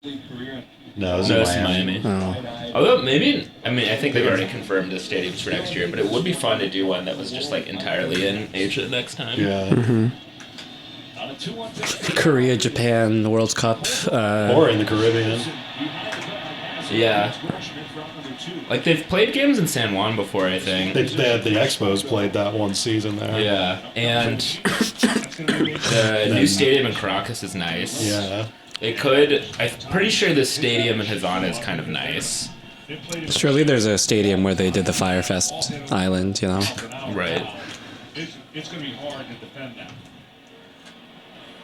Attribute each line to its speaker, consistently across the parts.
Speaker 1: No,
Speaker 2: No, it's Miami.
Speaker 3: Oh.
Speaker 2: Although maybe, I mean, I think they've already confirmed the stadiums for next year, but it would be fun to do one that was just like entirely in Asia next time.
Speaker 1: Yeah.
Speaker 3: Korea, Japan, the World Cup.
Speaker 1: Or in the Caribbean.
Speaker 2: Yeah. Like they've played games in San Juan before, I think.
Speaker 1: They had the Expos played that one season there.
Speaker 2: Yeah, and the new stadium in Caracas is nice.
Speaker 1: Yeah.
Speaker 2: It could. I'm pretty sure the stadium in Havana is kind of nice.
Speaker 3: Surely there's a stadium where they did the Firefest Island, you know?
Speaker 2: Right.
Speaker 4: It's going to be hard to defend that.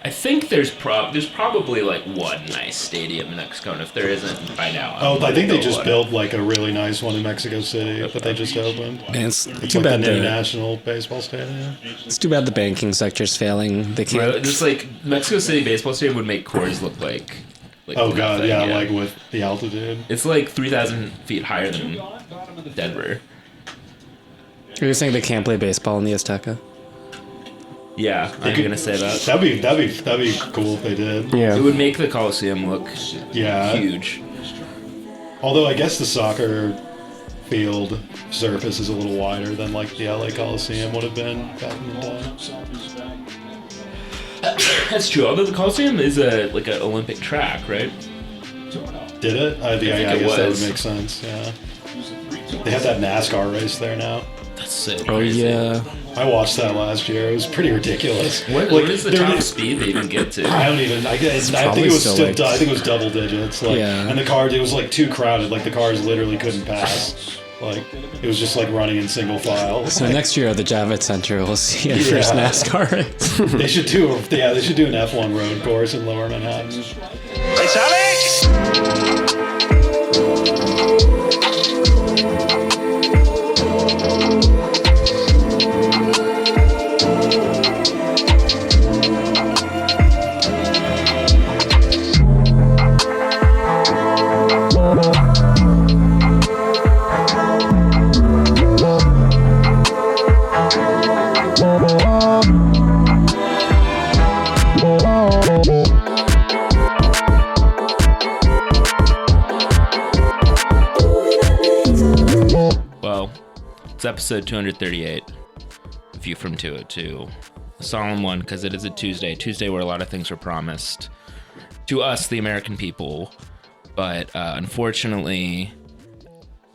Speaker 2: I think there's probably like one nice stadium in Mexico, and if there isn't by now.
Speaker 1: I think they just built like a really nice one in Mexico City that they just opened.
Speaker 3: And it's
Speaker 1: It's
Speaker 3: too
Speaker 1: like
Speaker 3: bad
Speaker 1: the new
Speaker 3: the
Speaker 1: national baseball stadium.
Speaker 3: it's too bad the banking sector's failing. They can't.
Speaker 2: Right, just like Mexico City baseball stadium would make Coors look like
Speaker 1: Oh god,
Speaker 2: nothing,
Speaker 1: yeah, like with the altitude.
Speaker 2: it's like 3,000 feet higher than Denver.
Speaker 3: Are you saying they can't play baseball in the Azteca?
Speaker 2: Yeah, I'm gonna say that.
Speaker 1: That'd be cool if they did.
Speaker 2: It would make the Coliseum look
Speaker 1: Yeah.
Speaker 2: huge.
Speaker 1: Although I guess the soccer field surface is a little wider than like the LA Coliseum would have been back in the day.
Speaker 2: That's true. Although the Coliseum is like an Olympic track, right?
Speaker 1: Did it? I
Speaker 2: think it
Speaker 1: guess that would
Speaker 2: was.
Speaker 1: make sense. Yeah. They have that NASCAR race there now.
Speaker 2: That's so
Speaker 3: Oh
Speaker 2: crazy.
Speaker 3: yeah.
Speaker 1: I watched that last year. It was pretty ridiculous.
Speaker 2: What is the
Speaker 1: there
Speaker 2: top
Speaker 1: is-
Speaker 2: speed they even get to?
Speaker 1: I don't even. I guess. I think
Speaker 3: probably
Speaker 1: it was
Speaker 3: still
Speaker 1: still.
Speaker 3: like-
Speaker 1: I think it was double digits. Like,
Speaker 3: Yeah.
Speaker 1: And the cars. It was like too crowded. Like the cars literally couldn't pass. Like it was just like running in single file.
Speaker 3: So
Speaker 1: Like,
Speaker 3: next year at the Javits Center, we'll see a first
Speaker 1: Yeah.
Speaker 3: NASCAR race.
Speaker 1: they should do. They should do an F1 road course in Lower Manhattan.
Speaker 4: It's Alex!
Speaker 2: Well, it's episode 238 of View from 202. A solemn one because it is a Tuesday where a lot of things were promised to us, the American people. But unfortunately,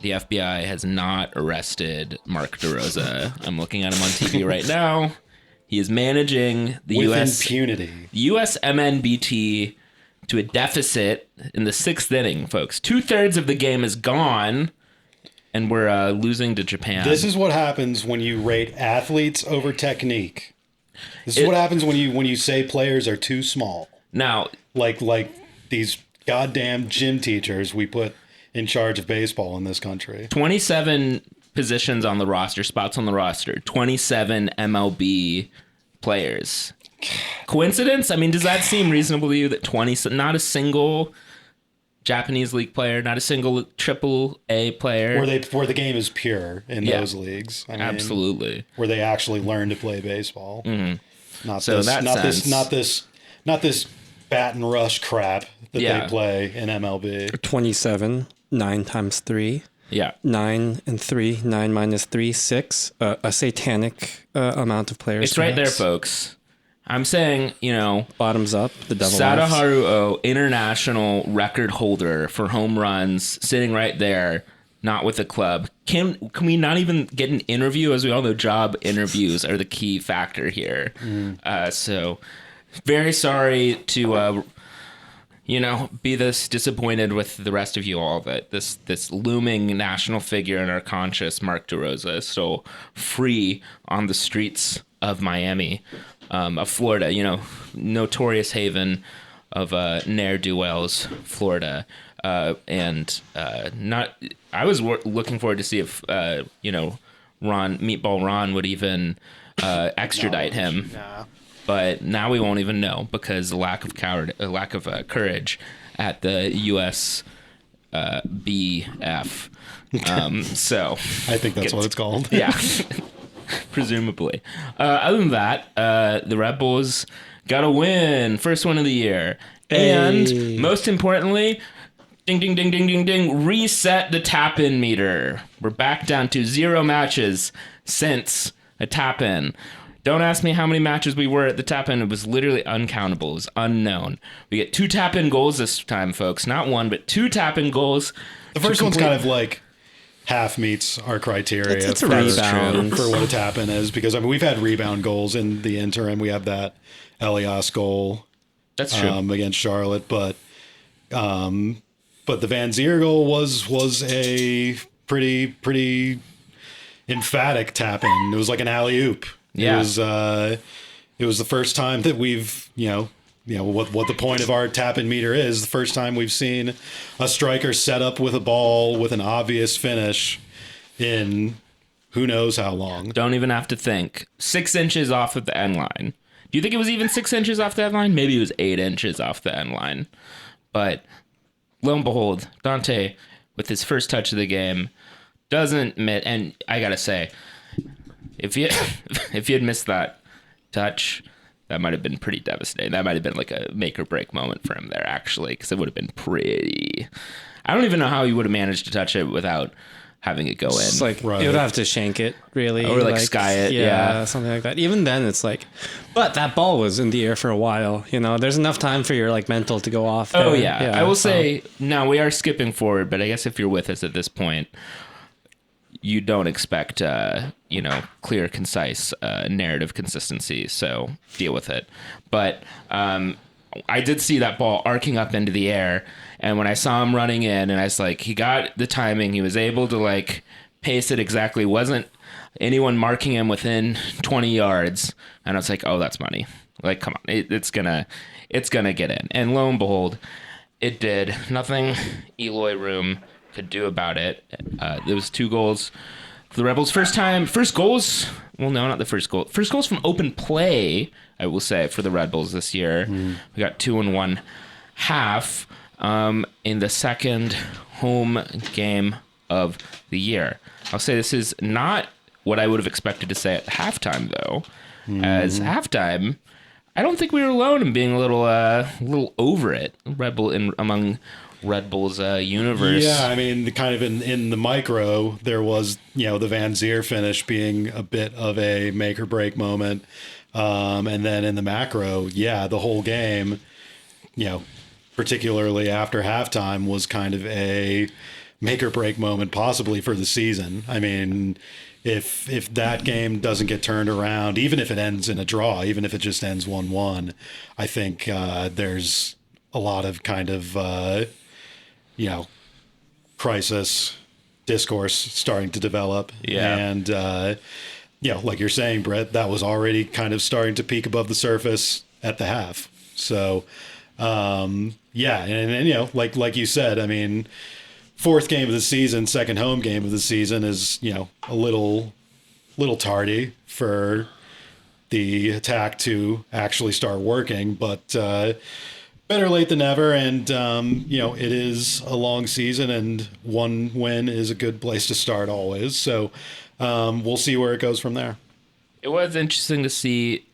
Speaker 2: the FBI has not arrested Mark DeRosa. I'm looking at him on TV right now. He is managing the
Speaker 1: With
Speaker 2: U.S.
Speaker 1: impunity.
Speaker 2: U.S. MNBT to a deficit in the sixth inning, folks. 2/3 of the game is gone, and we're losing to Japan.
Speaker 1: This is what happens when you rate athletes over technique. This is what happens when you say players are too small.
Speaker 2: Now,
Speaker 1: Like these goddamn gym teachers we put in charge of baseball in this country.
Speaker 2: 27 positions on the roster, spots on the roster, 27 MLB players. Coincidence? I mean, does that seem reasonable to you that not a single Japanese league player, not a single triple A player?
Speaker 1: Where the game is pure in
Speaker 2: Yeah.
Speaker 1: those leagues. I mean,
Speaker 2: Absolutely.
Speaker 1: Where they actually learn to play baseball.
Speaker 2: Mm-hmm.
Speaker 1: Not
Speaker 2: So
Speaker 1: this,
Speaker 2: in that
Speaker 1: not
Speaker 2: sense-
Speaker 1: not this bat and rush crap that
Speaker 2: Yeah.
Speaker 1: they play in MLB.
Speaker 3: 27, 9 times 3.
Speaker 2: Yeah.
Speaker 3: 9 and 3, 9 minus 3, 6. A satanic amount of players.
Speaker 2: It's right there,
Speaker 3: perhaps.
Speaker 2: folks. I'm saying,
Speaker 3: Bottoms up, the double Fs.
Speaker 2: Sadaharu O, international record holder for home runs, sitting right there, not with the club. Can we not even get an interview? As we all know, job interviews are the key factor here. So very sorry to be this disappointed with the rest of you all that this looming national figure in our conscious, Mark DeRosa, is still free on the streets of Miami, of Florida, notorious haven of ne'er-do-wells, Florida. I was looking forward to see if, Meatball Ron would even extradite him.
Speaker 1: Nah.
Speaker 2: But now we won't even know because the lack of courage at the U.S. BF. So
Speaker 1: I think that's what it's called.
Speaker 2: yeah, presumably. Other than that, the Red Bulls got a win, first win of the year, And most importantly, ding, ding, ding, ding, ding, ding, reset the tap-in meter. We're back down to 0 matches since a tap-in. Don't ask me how many matches we were at the tap-in. It was literally uncountable. It was unknown. We get 2 tap-in goals this time, folks. Not 1, but 2 tap-in goals.
Speaker 1: The first one's kind of like half meets our criteria
Speaker 3: It's a rebound.
Speaker 1: for what a tap-in is, because I mean we've had rebound goals in the interim. We have that Elias goal
Speaker 2: That's true.
Speaker 1: against Charlotte, but the Van Zier goal was a pretty emphatic tap-in. It was like an alley-oop.
Speaker 2: Yeah.
Speaker 1: It was the first time that we've what the point of our tap-in meter is. The first time we've seen a striker set up with a ball with an obvious finish in who knows how long.
Speaker 2: Don't even have to think. 6 inches off of the end line. Do you think it was even 6 inches off the end line? Maybe it was 8 inches off the end line. But lo and behold, Dante, with his first touch of the game, doesn't miss. And I gotta say, if he had missed that touch, that might have been pretty devastating. That might have been like a make or break moment for him there, actually, because it would have been pretty. I don't even know how he would have managed to touch it without having it go in.
Speaker 3: It's like
Speaker 1: Right.
Speaker 3: you would have to shank it, really,
Speaker 2: Or like sky it, yeah.
Speaker 3: something like that. Even then, it's like, but that ball was in the air for a while. There's enough time for your like mental to go off.
Speaker 2: Oh
Speaker 3: there.
Speaker 2: yeah. I will say now we are skipping forward, but I guess if you're with us at this point, you don't expect clear, concise narrative consistency. So deal with it. But I did see that ball arcing up into the air, and when I saw him running in, and I was like, he got the timing. He was able to like pace it exactly. Wasn't anyone marking him within 20 yards, and I was like, oh, that's money. Like, come on, it's gonna get in. And lo and behold, it did. Nothing Eloy Room could do about it. There was 2 goals for the Rebels. First goals. Well, no, not the first goal. First goals from open play, I will say, for the Red Bulls this year. We got 2 in 1 half in the second home game of the year. I'll say this is not what I would have expected to say at halftime, though. As halftime, I don't think we were alone in being a little over it. Among Red Bull's universe.
Speaker 1: Yeah, I mean, kind of in the micro, there was, the Van Zier finish being a bit of a make or break moment. And then in the macro, the whole game, particularly after halftime, was kind of a make or break moment, possibly for the season. I mean, if that game doesn't get turned around, even if it ends in a draw, even if it just ends 1-1, I think there's a lot of kind of crisis discourse starting to develop.
Speaker 2: Yeah.
Speaker 1: And, like you're saying, Brett, that was already kind of starting to peak above the surface at the half. So, and like you said, I mean, 4th game of the season, second home game of the season is, a little tardy for the attack to actually start working, but, better late than never, and it is a long season, and 1 win is a good place to start always. So we'll see where it goes from there.
Speaker 2: It was interesting to see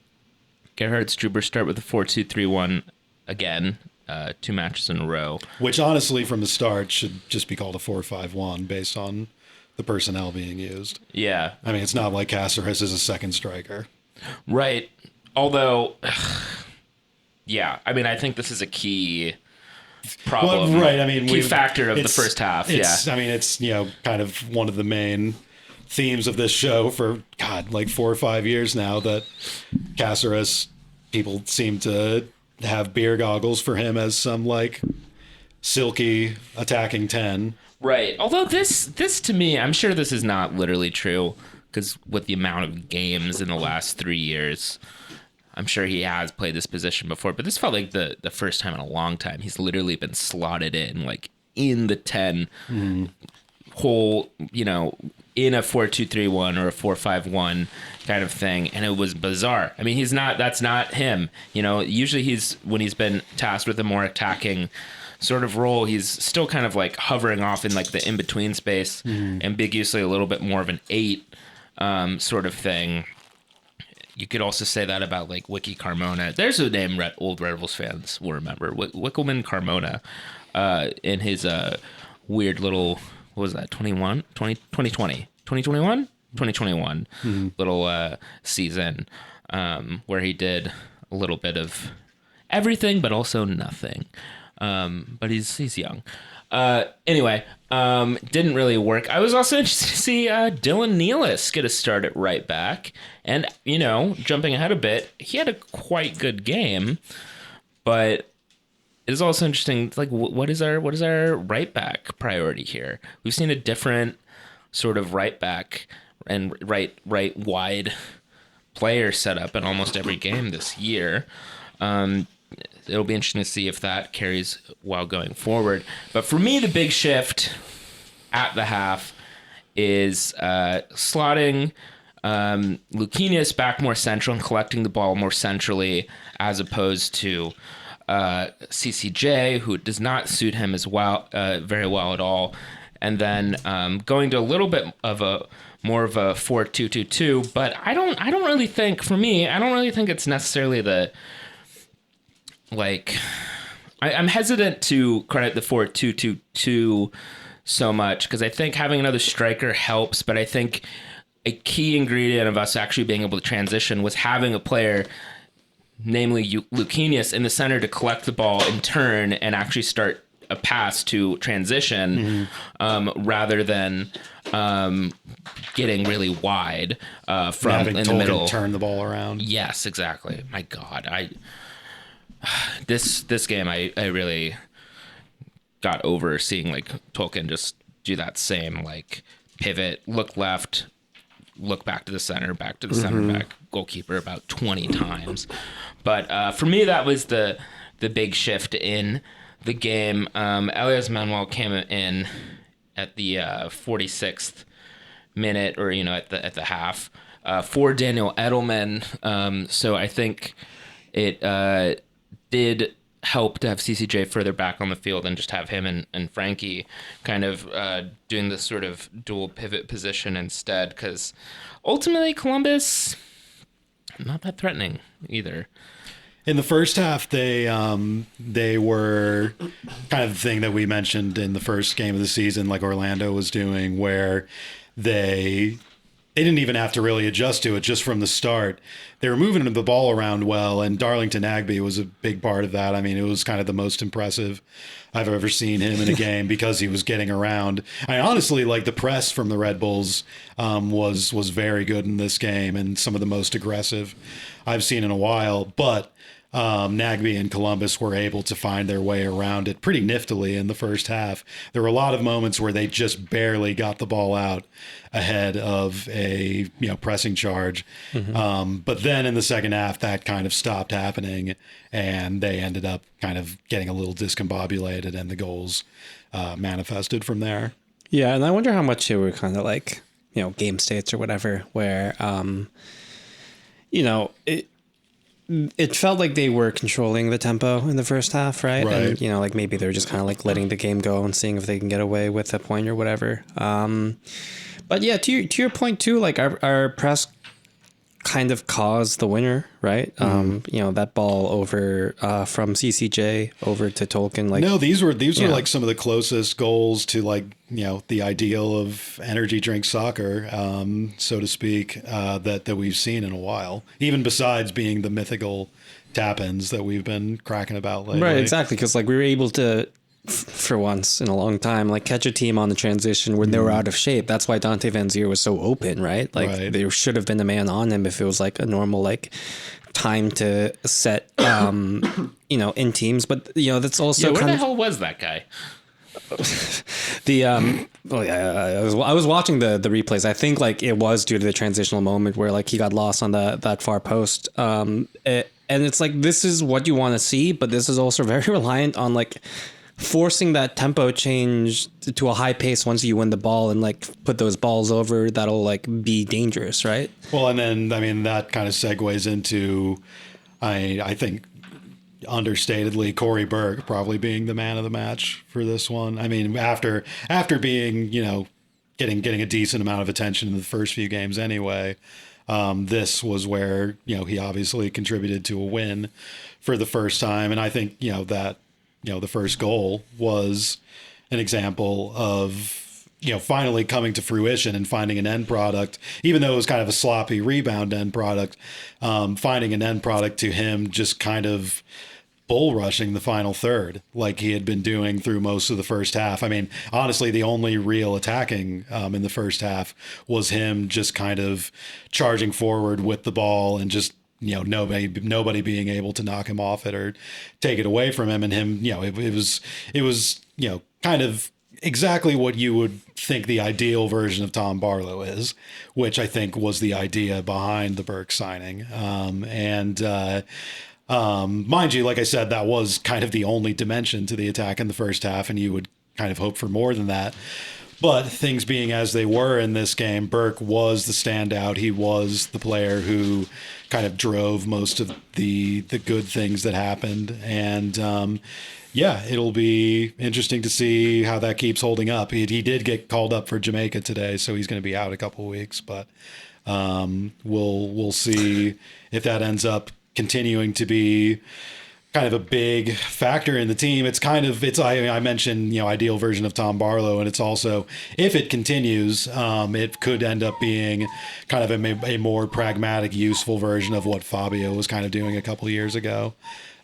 Speaker 2: Gerhard Struber start with a 4-2-3-1 again, 2 matches in a row.
Speaker 1: Which honestly, from the start, should just be called a 4-5-1 based on the personnel being used.
Speaker 2: Yeah,
Speaker 1: I mean, it's not like Cáceres is a second striker.
Speaker 2: right. Although. Yeah, I mean, I think this is a key problem.
Speaker 1: Well, right. I mean,
Speaker 2: key factor of the first half. Yeah,
Speaker 1: I mean, it's kind of one of the main themes of this show for like 4 or 5 years now, that Cáceres, people seem to have beer goggles for him as some like silky attacking 10.
Speaker 2: right. Although this to me, I'm sure this is not literally true, because with the amount of games in the last 3 years, I'm sure he has played this position before, but this felt like the first time in a long time he's literally been slotted in, like in the 10 whole, in a 4-2-3-1 or a 4-5-1 kind of thing. And it was bizarre. I mean, that's not him. Usually when he's been tasked with a more attacking sort of role, he's still kind of like hovering off in like the in-between space, ambiguously a little bit more of an 8 sort of thing. you could also say that about like Wiki Carmona. There's a name old Red Bulls fans will remember. Wickelman Carmona, in his weird little, what was that, 2021 little season, where he did a little bit of everything but also nothing. But he's young. Anyway, didn't really work. I was also interested to see Dylan Nealis get a start at right back. And, jumping ahead a bit, he had a quite good game. But it is also interesting, like, what is our right back priority here? We've seen a different sort of right back and right wide player set up in almost every game this year. It'll be interesting to see if that carries while going forward. But for me, the big shift at the half is slotting Lucchinius back more central and collecting the ball more centrally, as opposed to CCJ, who does not suit him as well, very well at all. And then going to a little bit of a more of a 4-2-2-2. But I don't really think, for me, I don't really think it's necessarily the. Like, I'm hesitant to credit the 4-2-2-2 so much, because I think having another striker helps, but I think a key ingredient of us actually being able to transition was having a player, namely Lucchinius, in the center to collect the ball in turn and actually start a pass to transition, rather than getting really wide from
Speaker 1: having
Speaker 2: in the
Speaker 1: Tolkien
Speaker 2: middle.
Speaker 1: Turn the ball around.
Speaker 2: Yes, exactly. My God, This game, I really got over seeing like Tolkien just do that same like pivot, look left, look back to the center, back, goalkeeper about 20 times. But for me, that was the big shift in the game. Elias Manuel came in at the 46th minute, or at the half, for Daniel Edelman. So I think it did help to have CCJ further back on the field and just have him and Frankie kind of doing this sort of dual pivot position instead, because ultimately Columbus, not that threatening either.
Speaker 1: In the first half, they were kind of the thing that we mentioned in the first game of the season, like Orlando was doing, where they didn't even have to really adjust to it just from the start. They were moving the ball around well, and Darlington Nagbe was a big part of that. I mean, it was kind of the most impressive I've ever seen him in a game, because he was getting around. I honestly, like, the press from the Red Bulls was very good in this game, and some of the most aggressive I've seen in a while. But Nagbe and Columbus were able to find their way around it pretty niftily in the first half. There were a lot of moments where they just barely got the ball out ahead of a pressing charge. But then in the second half, that kind of stopped happening, and they ended up kind of getting a little discombobulated, and the goals manifested from there.
Speaker 3: Yeah, and I wonder how much they were kind of like, game states or whatever, where, it felt like they were controlling the tempo in the first half, right?
Speaker 1: Right.
Speaker 3: And, like maybe they're just kind of like letting the game go and seeing if they can get away with a point or whatever. But yeah, to your point too, like our press kind of caused the winner, right? That ball over from CCJ over to Tolkien. Like,
Speaker 1: no, these were like some of the closest goals to, like, the ideal of energy drink soccer, so to speak, that we've seen in a while, even besides being the mythical tap-ins that we've been cracking about lately.
Speaker 3: Right, exactly, because like we were able to, for once in a long time, like catch a team on the transition when they were out of shape. That's why Dante Van Zier was so open, right? Like there should have been a man on him if it was like a normal like time to set, in teams. But that's also
Speaker 2: where the hell was that guy?
Speaker 3: I was watching the replays. I think like it was due to the transitional moment where like he got lost on that far post. And it's like, this is what you want to see, but this is also very reliant on like forcing that tempo change to a high pace once you win the ball and like put those balls over that'll like be dangerous, right?
Speaker 1: Well, and then I mean that kind of segues into I think understatedly Corey Berg probably being the man of the match for this one. I mean, after being getting a decent amount of attention in the first few games anyway, this was where, he obviously contributed to a win for the first time. And I think, that, the first goal was an example of, finally coming to fruition and finding an end product, even though it was kind of a sloppy rebound end product, finding an end product to him just kind of bull rushing the final third like he had been doing through most of the first half. I mean, honestly, the only real attacking in the first half was him just kind of charging forward with the ball and just, nobody being able to knock him off it or take it away from him. And him, it was, kind of exactly what you would think the ideal version of Tom Barlow is, which I think was the idea behind the Burke signing. Mind you, like I said, that was kind of the only dimension to the attack in the first half, and you would kind of hope for more than that. But things being as they were in this game, Burke was the standout. He was the player who kind of drove most of the good things that happened. And it'll be interesting to see how that keeps holding up. He did get called up for Jamaica today, so he's going to be out a couple of weeks. But we'll see if that ends up continuing to be kind of a big factor in the team. I mentioned, ideal version of Tom Barlow, and it's also, if it continues, it could end up being kind of a more pragmatic, useful version of what Fabio was kind of doing a couple of years ago.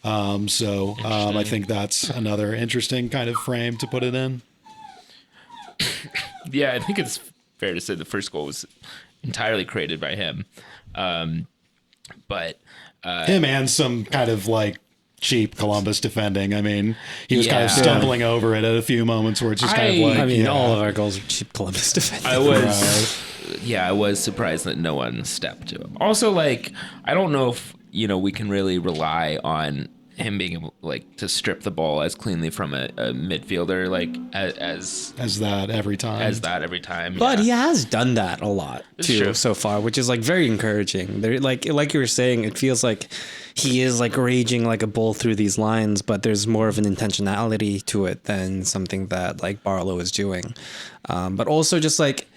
Speaker 1: I think that's another interesting kind of frame to put it in.
Speaker 2: Yeah, I think it's fair to say the first goal was entirely created by him. But
Speaker 1: him and some kind of like cheap Columbus defending. I mean, he was kind of stumbling over it at a few moments where it's just kind of like,
Speaker 3: all of our goals are cheap Columbus defending.
Speaker 2: I was surprised that no one stepped to him. Also, like, I don't know if, we can really rely on him being able, like, to strip the ball as cleanly from a midfielder, like, as that every time.
Speaker 3: But he has done that a lot too so far, which is like very encouraging. There, like you were saying, it feels like he is like raging like a bull through these lines, but there's more of an intentionality to it than something that like Barlow is doing. But also just like,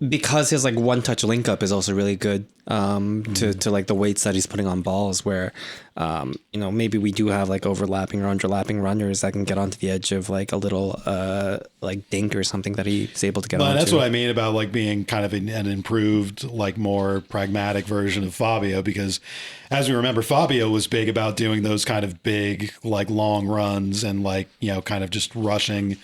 Speaker 3: because his like one touch link up is also really good to like the weights that he's putting on balls where maybe we do have like overlapping or underlapping runners that can get onto the edge of like a little like dink or something that he's able to get onto.
Speaker 1: That's what I mean about like being kind of an improved, like more pragmatic version of Fabio, because as we remember, Fabio was big about doing those kind of big like long runs and like, kind of just rushing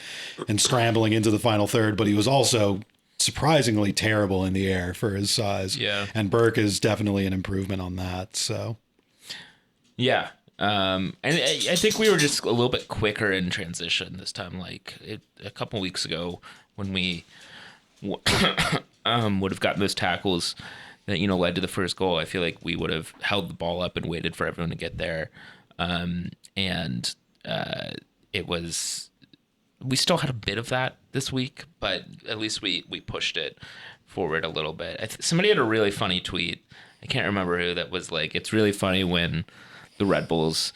Speaker 1: and scrambling into the final third, but he was also surprisingly terrible in the air for his size.
Speaker 2: Yeah.
Speaker 1: And Burke is definitely an improvement on that. So.
Speaker 2: Yeah. And I think we were just a little bit quicker in transition this time. Like a couple weeks ago when we would have gotten those tackles that, led to the first goal, I feel like we would have held the ball up and waited for everyone to get there. We still had a bit of that this week, but at least we pushed it forward a little bit. Somebody had a really funny tweet. I can't remember who, that was like, it's really funny when the Red Bulls,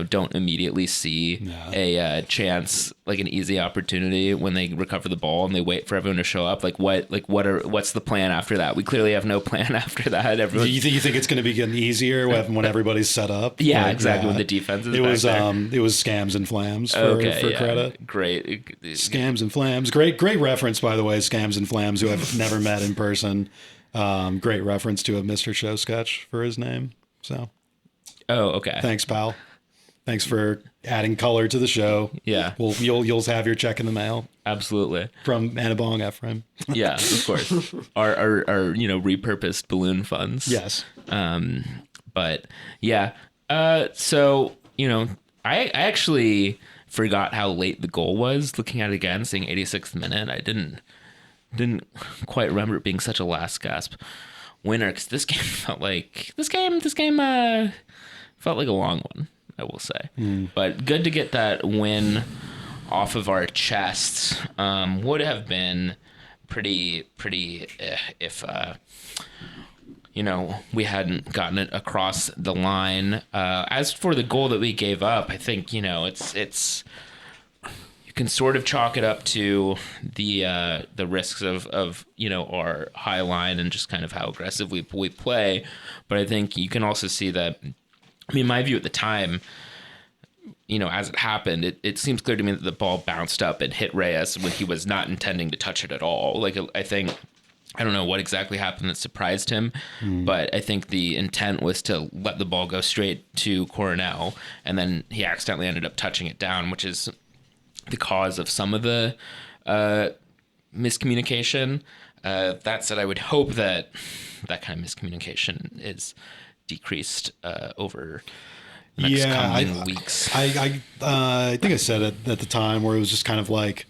Speaker 2: don't immediately see a chance, like an easy opportunity when they recover the ball and they wait for everyone to show up. What's the plan after that? We clearly have no plan after that. Everyone,
Speaker 1: you think it's going to be getting easier when everybody's set up?
Speaker 2: Yeah, exactly. When the defense is
Speaker 1: it was scams and flams for credit.
Speaker 2: Great.
Speaker 1: Scams and flams. Great reference, by the way. Scams and flams, who I've never met in person. Great reference to a Mr. Show sketch for his name. So.
Speaker 2: Oh, okay.
Speaker 1: Thanks, pal. Thanks for adding color to the show.
Speaker 2: Yeah.
Speaker 1: You'll have your check in the mail.
Speaker 2: Absolutely.
Speaker 1: From Annabong Ephraim.
Speaker 2: Yeah, of course. Our repurposed balloon funds.
Speaker 1: Yes.
Speaker 2: But yeah. So, I actually forgot how late the goal was. Looking at it again, seeing 86th minute, I didn't quite remember it being such a last gasp winner, because this game felt like felt like a long one, I will say. But good to get that win off of our chests. Would have been pretty if we hadn't gotten it across the line. As for the goal that we gave up, I think it's you can sort of chalk it up to the risks of our high line and just kind of how aggressively we play. But I think you can also see that. I mean, my view at the time, as it happened, it seems clear to me that the ball bounced up and hit Reyes when he was not intending to touch it at all. Like, I think, I don't know what exactly happened that surprised him, but I think the intent was to let the ball go straight to Coronel, and then he accidentally ended up touching it down, which is the cause of some of the miscommunication. That said, I would hope that kind of miscommunication is decreased over next coming weeks.
Speaker 1: I think I said it at the time where it was just kind of like,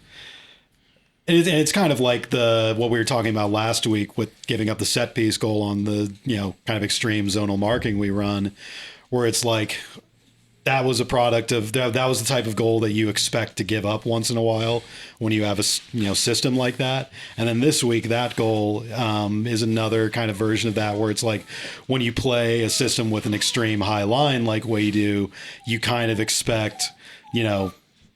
Speaker 1: and it's kind of like what we were talking about last week with giving up the set piece goal on the kind of extreme zonal marking we run, where it's like that was a product of that was the type of goal that you expect to give up once in a while when you have a system like that. And then this week that goal is another kind of version of that, where it's like when you play a system with an extreme high line like we do, you kind of expect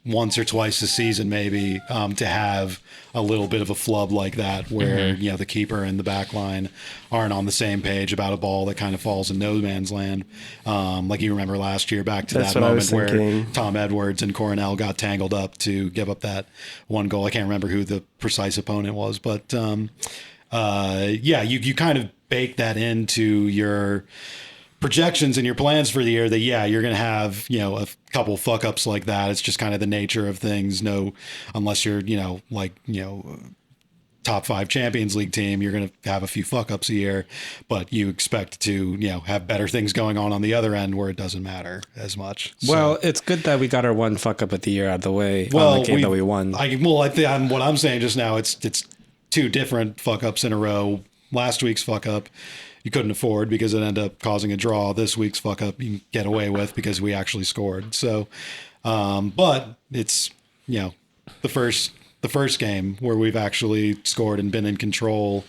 Speaker 1: once or twice a season maybe to have a little bit of a flub like that where the keeper and the back line aren't on the same page about a ball that kind of falls in no man's land, like you remember last year back to that moment where Tom Edwards and Coronel got tangled up to give up that one goal. I can't remember who the precise opponent was, but you kind of bake that into your projections and your plans for the year that you're going to have a couple fuck ups like that. It's just kind of the nature of things. Unless you're top 5 Champions League team, you're going to have a few fuck ups a year, but you expect to have better things going on the other end where it doesn't matter as much.
Speaker 3: Well, it's good that we got our one fuck up at the year out of the way on the game that we won.
Speaker 1: What I'm saying just now, it's 2 different fuck ups in a row. Last week's fuck up you couldn't afford because it ended up causing a draw. This week's fuck up you can get away with because we actually scored. So, but it's the first game where we've actually scored and been in control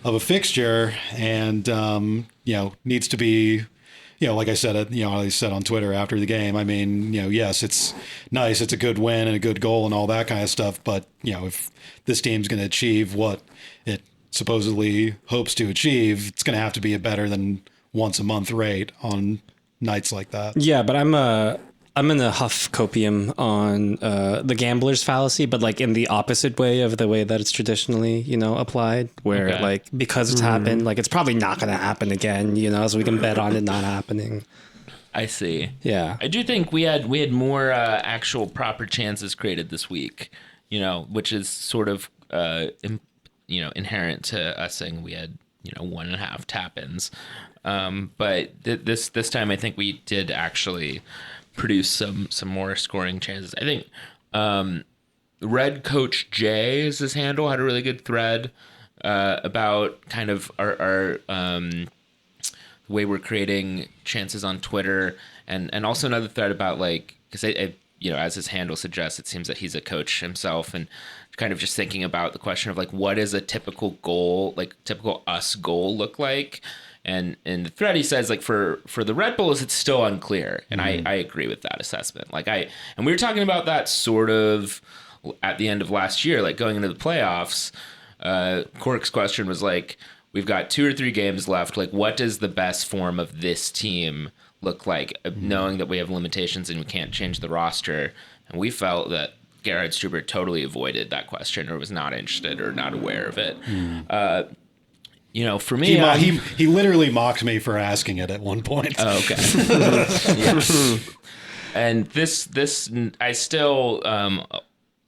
Speaker 1: of a fixture, and needs to be. Like I said, I said on Twitter after the game, I mean, yes, it's nice. It's a good win and a good goal and all that kind of stuff. But, if this team's going to achieve what it supposedly hopes to achieve, it's going to have to be a better than once a month rate on nights like that.
Speaker 3: Yeah, but I'm in a huff copium on the gambler's fallacy, but like in the opposite way of the way that it's traditionally, applied, where like because it's happened, like it's probably not going to happen again, so we can bet on it not happening.
Speaker 2: I see.
Speaker 3: Yeah,
Speaker 2: I do think we had more actual proper chances created this week, which is sort of inherent to us saying we had 1.5 tap-ins, but this time I think we did actually produce some more scoring chances. I think Red Coach J is his handle, had a really good thread about kind of our the way we're creating chances on Twitter, and also another thread about because I as his handle suggests, it seems that he's a coach himself, and kind of just thinking about the question of what does a typical goal, typical us goal look like? And in the thread, he says, for the Red Bulls, it's still unclear. And I agree with that assessment. And we were talking about that sort of at the end of last year, going into the playoffs. Cork's question was we've got 2 or 3 games left. What does the best form of this team look like, knowing that we have limitations and we can't change the roster? And we felt that Gerhard Struber totally avoided that question, or was not interested or not aware of it. For me,
Speaker 1: he literally mocked me for asking it at one point.
Speaker 2: Oh, okay. Yeah. And this I still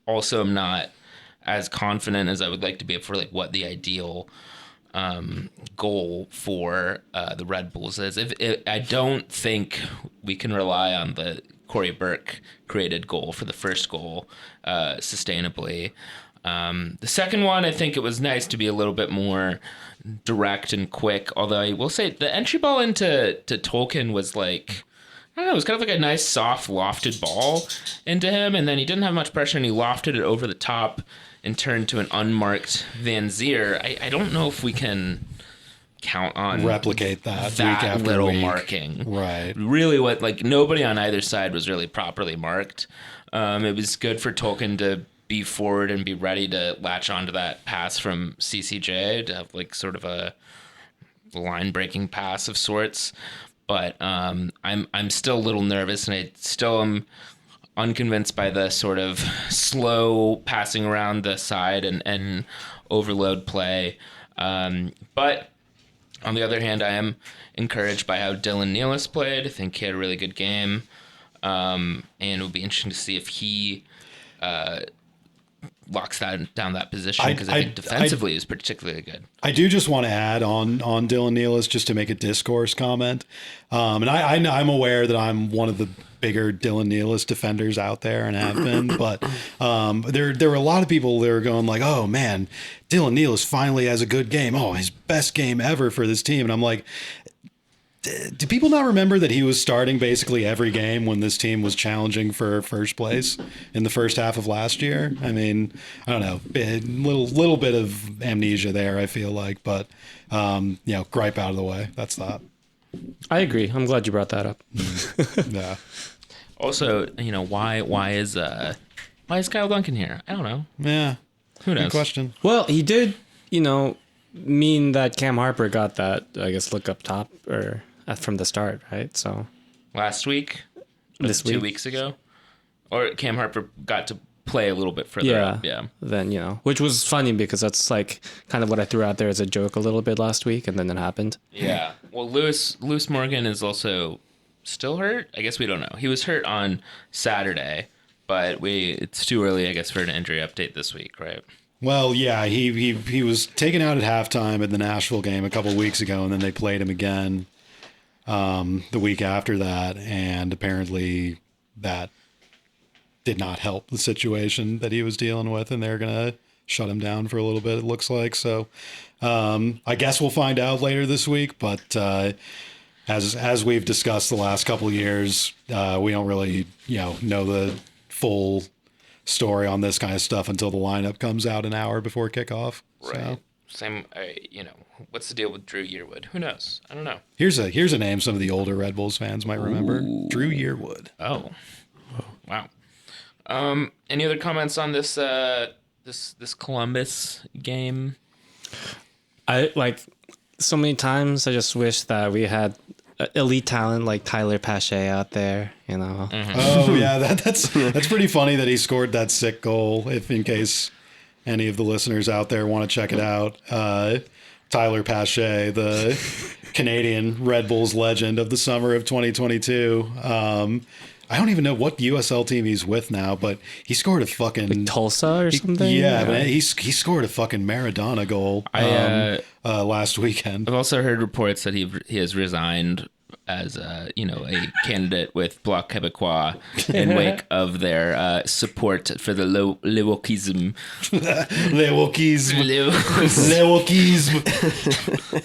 Speaker 2: also am not as confident as I would like to be for what the ideal goal for the Red Bulls is. I don't think we can rely on the Corey Burke created goal for the first goal sustainably. The second one, I think it was nice to be a little bit more direct and quick, although I will say the entry ball into Tolkien was I don't know, it was kind of a nice soft lofted ball into him, and then he didn't have much pressure and he lofted it over the top and turned to an unmarked Van Zier. I don't know if we can count on
Speaker 1: replicate that
Speaker 2: week
Speaker 1: after
Speaker 2: little
Speaker 1: week.
Speaker 2: Marking,
Speaker 1: right?
Speaker 2: Really, nobody on either side was really properly marked. It was good for Tolkien to be forward and be ready to latch onto that pass from CCJ to have like sort of a line breaking pass of sorts. But I'm still a little nervous, and I still am unconvinced by the sort of slow passing around the side and overload play. But on the other hand, I am encouraged by how Dylan Nealis played. I think he had a really good game. And it would be interesting to see if he locks down that position, because I think defensively is particularly good.
Speaker 1: I do just want to add on Dylan Nealis, just to make a discourse comment. And I'm aware that I'm one of the bigger Dylan Nealis defenders out there and have been, but there were a lot of people that were going like, oh man, Dylan Nealis finally has a good game. Oh, his best game ever for this team. And I'm like, do people not remember that he was starting basically every game when this team was challenging for first place in the first half of last year? I mean, I don't know, little bit of amnesia there, I feel like, but gripe out of the way. That's that.
Speaker 3: I agree. I'm glad you brought that up.
Speaker 1: Yeah.
Speaker 2: Also, why is Kyle Duncan here? I don't know.
Speaker 1: Yeah.
Speaker 2: Who knows?
Speaker 1: Good question.
Speaker 3: Well, he did, mean that Cam Harper got that, I guess, look up top or from the start, right? So
Speaker 2: Last week,
Speaker 3: this
Speaker 2: 2
Speaker 3: week,
Speaker 2: weeks ago, or Cam Harper got to play a little bit further up. Yeah.
Speaker 3: Then, which was funny because that's like kind of what I threw out there as a joke a little bit last week, and then it happened.
Speaker 2: Yeah. Well, Lewis Morgan is also still hurt. I guess we don't know. He was hurt on Saturday, but it's too early, I guess, for an injury update this week, right?
Speaker 1: Well, yeah, he was taken out at halftime at the Nashville game a couple weeks ago, and then they played him again the week after that, and apparently that did not help the situation that he was dealing with, and they're going to shut him down for a little bit, it looks like. So I guess we'll find out later this week, but as we've discussed the last couple of years, we don't really know the full story on this kind of stuff until the lineup comes out an hour before kickoff.
Speaker 2: Right.
Speaker 1: So.
Speaker 2: Same. What's the deal with Drew Yearwood? Who knows? I don't know.
Speaker 1: Here's a name some of the older Red Bulls fans might remember. Ooh. Drew Yearwood.
Speaker 2: Oh, wow. Any other comments on this this Columbus game?
Speaker 3: I like so many times. I just wish that we had elite talent like Tyler Pache out there.
Speaker 2: Mm-hmm.
Speaker 1: Oh yeah, that's pretty funny that he scored that sick goal. If in case any of the listeners out there want to check it out, Tyler Pache, the Canadian Red Bulls legend of the summer of 2022. I don't even know what USL team he's with now, but he scored a fucking
Speaker 3: like Tulsa or something.
Speaker 1: Yeah, man, he scored a fucking Maradona goal last weekend.
Speaker 2: I've also heard reports that he has resigned as a candidate with Bloc Québécois in wake of their support for the Le Wokism.
Speaker 1: Le Wokism.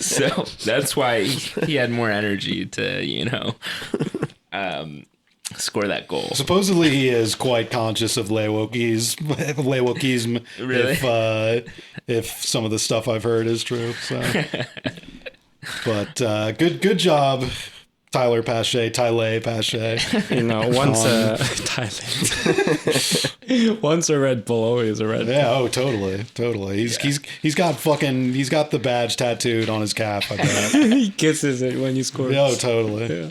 Speaker 2: So that's why he had more energy to score that goal.
Speaker 1: Supposedly he is quite conscious of Le Wokism.
Speaker 2: Really?
Speaker 1: If some of the stuff I've heard is true. So, but good job, Tyler Pache, Tyler Pache.
Speaker 3: Once a Red Bull, always a Red Bull.
Speaker 1: Yeah, oh, totally. He's got the badge tattooed on his calf. I bet.
Speaker 3: He kisses it when you score.
Speaker 1: Oh, totally. Yeah.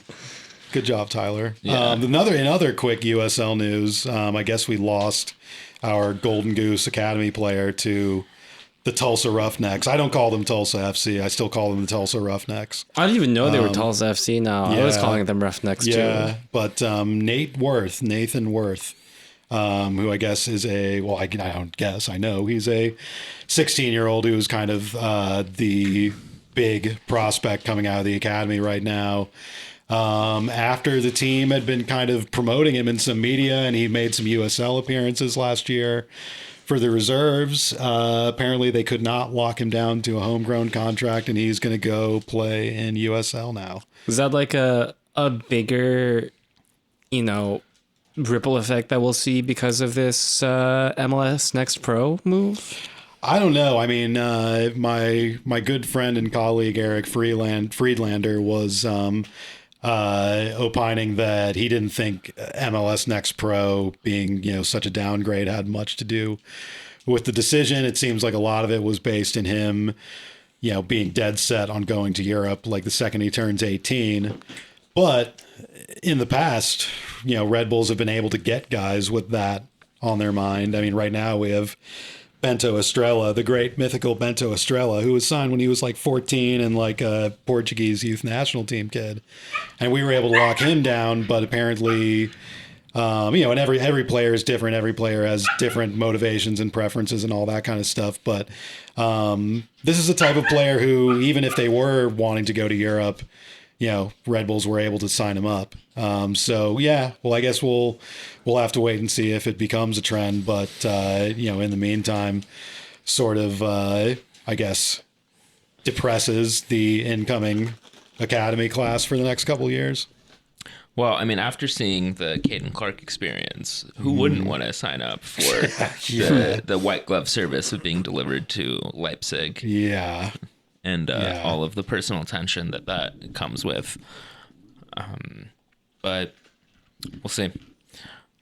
Speaker 1: Good job, Tyler. Yeah. In other quick USL news, I guess we lost our Golden Goose Academy player to the Tulsa Roughnecks. I don't call them Tulsa FC. I still call them the Tulsa Roughnecks.
Speaker 3: I didn't even know they were Tulsa FC now. Yeah, I was calling them Roughnecks too. Yeah,
Speaker 1: but Nathan Worth, who I guess is I don't guess, I know he's a 16-year-old who's kind of the big prospect coming out of the academy right now. After the team had been kind of promoting him in some media, and he made some USL appearances last year for the reserves. Apparently they could not lock him down to a homegrown contract, and he's going to go play in USL now.
Speaker 3: Is that like a bigger, ripple effect that we'll see because of this MLS Next Pro move?
Speaker 1: I don't know. I mean, my good friend and colleague Eric Friedlander was opining that he didn't think MLS Next Pro being, such a downgrade had much to do with the decision. It seems like a lot of it was based in him, being dead set on going to Europe like the second he turns 18. But in the past, Red Bulls have been able to get guys with that on their mind. I mean, right now we have Bento Estrella, the great mythical Bento Estrella, who was signed when he was like 14 and like a Portuguese youth national team kid. And we were able to lock him down, but apparently, and every player is different. Every player has different motivations and preferences and all that kind of stuff. But this is the type of player who, even if they were wanting to go to Europe, Red Bulls were able to sign him up. So yeah, well, I guess we'll have to wait and see if it becomes a trend. But in the meantime, sort of, I guess, depresses the incoming academy class for the next couple of years.
Speaker 2: Well, I mean, after seeing the Caden Clark experience, who wouldn't want to sign up for the white glove service of being delivered to Leipzig?
Speaker 1: Yeah.
Speaker 2: And all of the personal attention that comes with. But we'll see.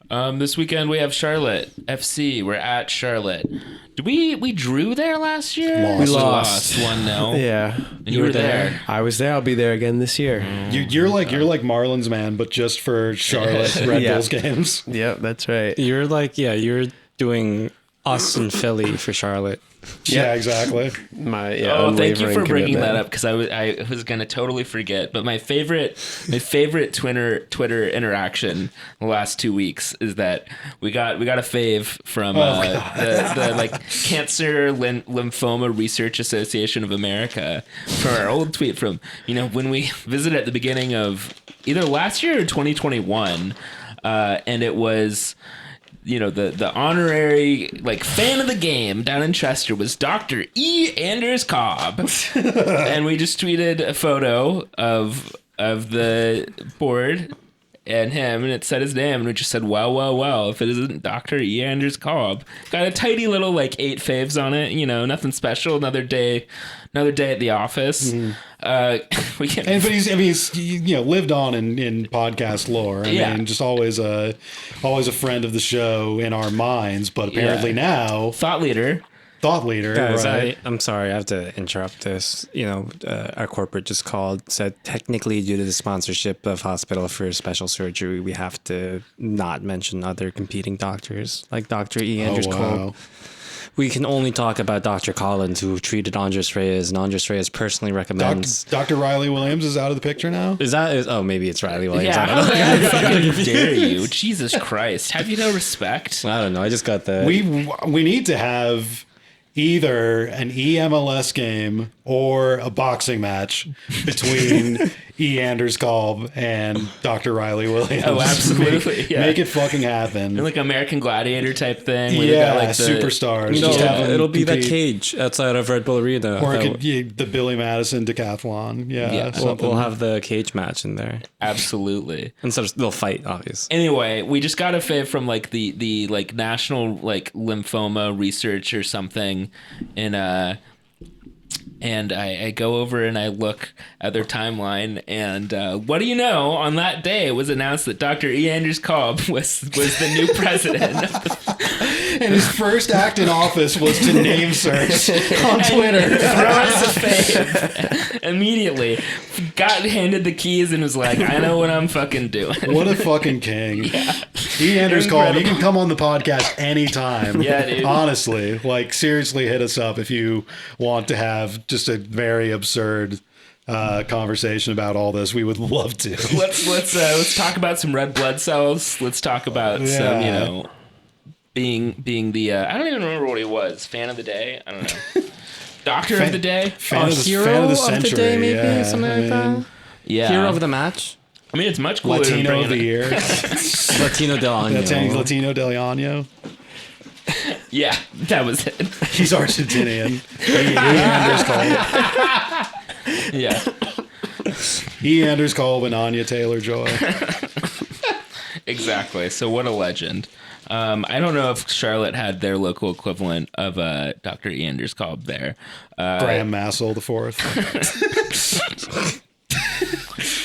Speaker 2: This weekend we have Charlotte FC. We're at Charlotte. Did we drew there last year?
Speaker 5: We lost
Speaker 2: 1-0.
Speaker 5: Yeah.
Speaker 2: And you were there.
Speaker 5: I was there. I'll be there again this year.
Speaker 1: You're like Marlins man, but just for Charlotte Red Bulls games.
Speaker 5: Yep, that's right.
Speaker 3: You're you're doing us in Philly for Charlotte.
Speaker 1: Yeah, exactly.
Speaker 2: Thank you for bringing that up, because I was gonna totally forget. But my favorite Twitter interaction the last 2 weeks is that we got a fave from the like Cancer Lymphoma Research Association of America for our old tweet from when we visited at the beginning of either last year or 2021, and it was. The honorary fan of the game down in Chester was Dr. E. Anders Cobb. And we just tweeted a photo of the board and him, and it said his name, and we just said, well, if it isn't Dr. E. Anders Cobb. Got a tidy little 8 faves on it, nothing special. Another day at the office. But
Speaker 1: he's lived on in podcast lore. I mean, just always a friend of the show in our minds. But apparently now, thought leader.
Speaker 3: Guys,
Speaker 1: right?
Speaker 3: I'm sorry, I have to interrupt this. Our corporate just said technically due to the sponsorship of Hospital for Special Surgery, we have to not mention other competing doctors like Dr. E. Anders Cole. We can only talk about Dr. Collins, who treated Andres Reyes, and Andres Reyes personally recommends.
Speaker 1: Dr. Riley Williams is out of the picture now?
Speaker 3: Maybe it's Riley Williams.
Speaker 2: Yeah, how dare you? Jesus Christ. Have you no respect?
Speaker 3: I don't know. I just got the...
Speaker 1: We need to have either an EMLS game or a boxing match between E. Anders Kolb and Dr. Riley Williams.
Speaker 2: Oh, absolutely.
Speaker 1: Make it fucking happen.
Speaker 2: Like American Gladiator type thing.
Speaker 1: Where got superstars.
Speaker 3: It'll be that cage outside of Red Bull Arena.
Speaker 1: Or it could be the Billy Madison decathlon.
Speaker 3: We'll have the cage match in there.
Speaker 2: Absolutely.
Speaker 3: And so they'll fight, obviously.
Speaker 2: Anyway, we just got a fave from the National Lymphoma Research or something and I go over and I look at their timeline, and what do you know? On that day, it was announced that Dr. E. Anders Kolb was the new president.
Speaker 1: And his first act in office was to name search on Twitter.
Speaker 2: Throw us a fave immediately. Got handed the keys and was like, I know what I'm fucking doing.
Speaker 1: What a fucking king. Yeah. E. Anders Kolb, you can come on the podcast anytime.
Speaker 2: Yeah, dude.
Speaker 1: Honestly, seriously hit us up if you want to have just a very absurd conversation about all this. We would love to.
Speaker 2: Let's talk about some red blood cells. Let's talk about some, being the I don't even remember what he was. Fan of the day? I don't know. Doctor of the day?
Speaker 3: Fan of the century, day, maybe something like that.
Speaker 2: Yeah.
Speaker 3: Hero of the match.
Speaker 2: I mean, it's much cooler.
Speaker 1: Latino of the year.
Speaker 3: Latino del Año.
Speaker 1: Latino del Año.
Speaker 2: Yeah, that was it.
Speaker 1: He's Argentinian. E. Anders Kolb.
Speaker 2: Yeah.
Speaker 1: E. Anders Kolb and Anya Taylor-Joy.
Speaker 2: Exactly. So what a legend. I don't know if Charlotte had their local equivalent of Dr. E. Anders Kolb there.
Speaker 1: Graham Massel the fourth.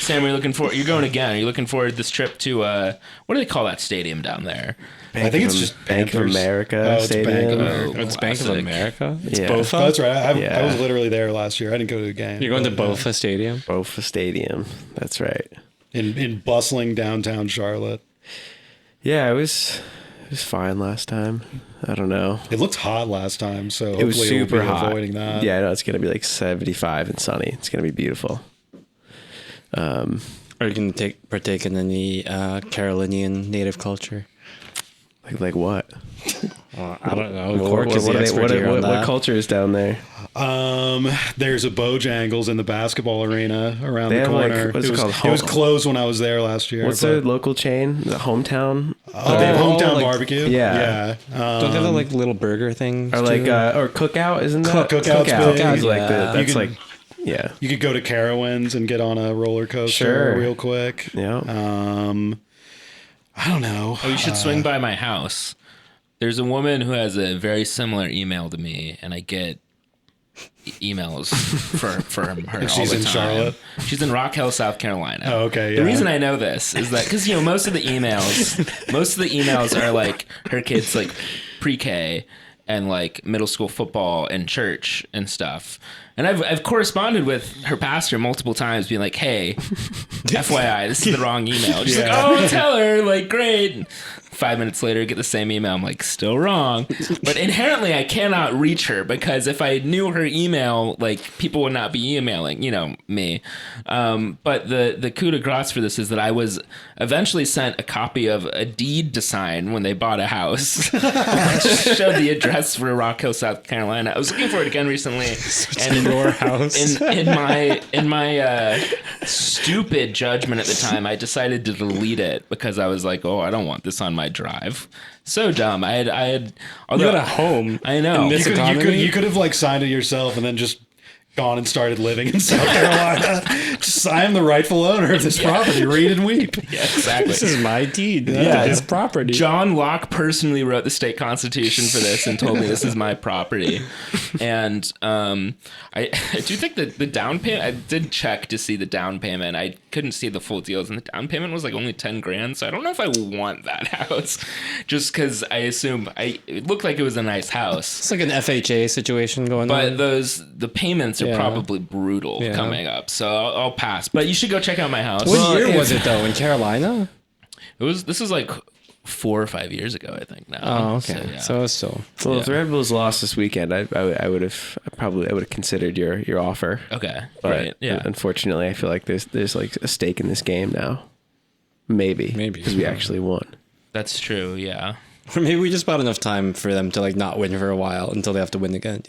Speaker 2: Sam, you're going again. Are you looking forward to this trip to what do they call that stadium down there?
Speaker 1: I think it's just
Speaker 5: Bank of
Speaker 1: Panthers.
Speaker 5: America
Speaker 1: It's
Speaker 5: Stadium.
Speaker 1: Bank of America.
Speaker 3: It's Bank of
Speaker 2: Classic.
Speaker 3: America.
Speaker 5: It's
Speaker 3: Yeah.
Speaker 5: Bofa.
Speaker 1: Oh, that's right. I
Speaker 5: Yeah.
Speaker 1: was literally there last year. I didn't go to the game.
Speaker 3: You're going to
Speaker 1: but,
Speaker 3: Bofa Stadium.
Speaker 5: Bofa Stadium. That's right.
Speaker 1: in bustling downtown Charlotte.
Speaker 5: Yeah, it was fine last time. I don't know.
Speaker 1: It looked hot last time, so
Speaker 5: It was
Speaker 1: hopefully
Speaker 5: super
Speaker 1: we'll be
Speaker 5: hot.
Speaker 1: avoiding that.
Speaker 5: Yeah, I know it's gonna be like 75 and sunny. It's gonna be beautiful.
Speaker 3: Are you going to partake in any Carolinian native culture?
Speaker 5: Like what?
Speaker 3: I don't know.
Speaker 5: What,
Speaker 3: Cork is the expert here on
Speaker 5: what
Speaker 3: that.
Speaker 5: culture is down there?
Speaker 1: There's a Bojangles in the basketball arena around
Speaker 5: They
Speaker 1: the
Speaker 5: have, like,
Speaker 1: corner.
Speaker 5: what's it called?
Speaker 1: It was closed when I was there last year.
Speaker 5: What's
Speaker 1: but-
Speaker 5: the local chain? The hometown?
Speaker 1: Oh, they have hometown
Speaker 3: like-
Speaker 1: barbecue.
Speaker 5: Yeah.
Speaker 3: Don't they have like little burger things?
Speaker 5: Or like
Speaker 3: too?
Speaker 5: or cookout? Isn't that
Speaker 1: Cookout's
Speaker 5: Cookout
Speaker 1: big.
Speaker 5: is like
Speaker 3: Yeah.
Speaker 5: that's
Speaker 1: You can-
Speaker 5: like yeah.
Speaker 1: You could go to Carowinds and get on a roller coaster
Speaker 5: Sure.
Speaker 1: real quick.
Speaker 5: Yeah.
Speaker 1: I don't know.
Speaker 2: Oh, you should swing by my house. There's a woman who has a very similar email to me, and I get emails from her all
Speaker 1: She's
Speaker 2: the
Speaker 1: in
Speaker 2: time.
Speaker 1: Charlotte?
Speaker 2: She's in Rock Hill, South Carolina.
Speaker 1: Oh, okay,
Speaker 2: The
Speaker 1: yeah.
Speaker 2: reason I know this is that because most of the emails are like her kids like pre-K and like middle school football and church and stuff. And I've corresponded with her pastor multiple times, being like, "Hey, FYI, this is the wrong email." She's like, "Oh, tell her, like, great." 5 minutes later, get the same email. I'm like, still wrong. But inherently, I cannot reach her because if I knew her email, like, people would not be emailing, me. But the coup de grace for this is that I was eventually sent a copy of a deed to sign when they bought a house. Showed the address for Rock Hill, South Carolina. I was looking for it again recently, and
Speaker 3: your house.
Speaker 2: in my stupid judgment at the time, I decided to delete it because I was like, "Oh, I don't want this on my drive." So dumb. I had. Although
Speaker 3: You had a home.
Speaker 2: I know.
Speaker 3: in this economy?
Speaker 1: You could have like signed it yourself and then just gone and started living in South Carolina. Just, I am the rightful owner of this property. Read and weep.
Speaker 2: Yeah, exactly.
Speaker 3: This is my deed.
Speaker 2: Yeah,
Speaker 3: His property.
Speaker 2: John Locke personally wrote the state constitution for this and told me this is my property. And I do think that the down payment, I did check to see the down payment. I couldn't see the full deals, and the down payment was like only 10 grand. So I don't know if I want that house, just because I assume it looked like it was a nice house.
Speaker 3: It's like an FHA situation going
Speaker 2: But
Speaker 3: on.
Speaker 2: the payments are
Speaker 3: Yeah.
Speaker 2: probably brutal
Speaker 3: Yeah.
Speaker 2: coming up, so I'll pass. But you should go check out my house.
Speaker 3: What year was it though? In Carolina?
Speaker 2: This is like 4 or 5 years ago, I think. Now.
Speaker 3: Oh, okay.
Speaker 2: yeah.
Speaker 3: So it's still.
Speaker 5: Well, if the Red Bulls lost this weekend, I would have considered your offer.
Speaker 2: Okay.
Speaker 5: But
Speaker 2: Right. Yeah.
Speaker 5: unfortunately, I feel like there's like a stake in this game now. Maybe because we actually won.
Speaker 2: That's true. Yeah.
Speaker 3: Or maybe we just bought enough time for them to like not win for a while until they have to win again.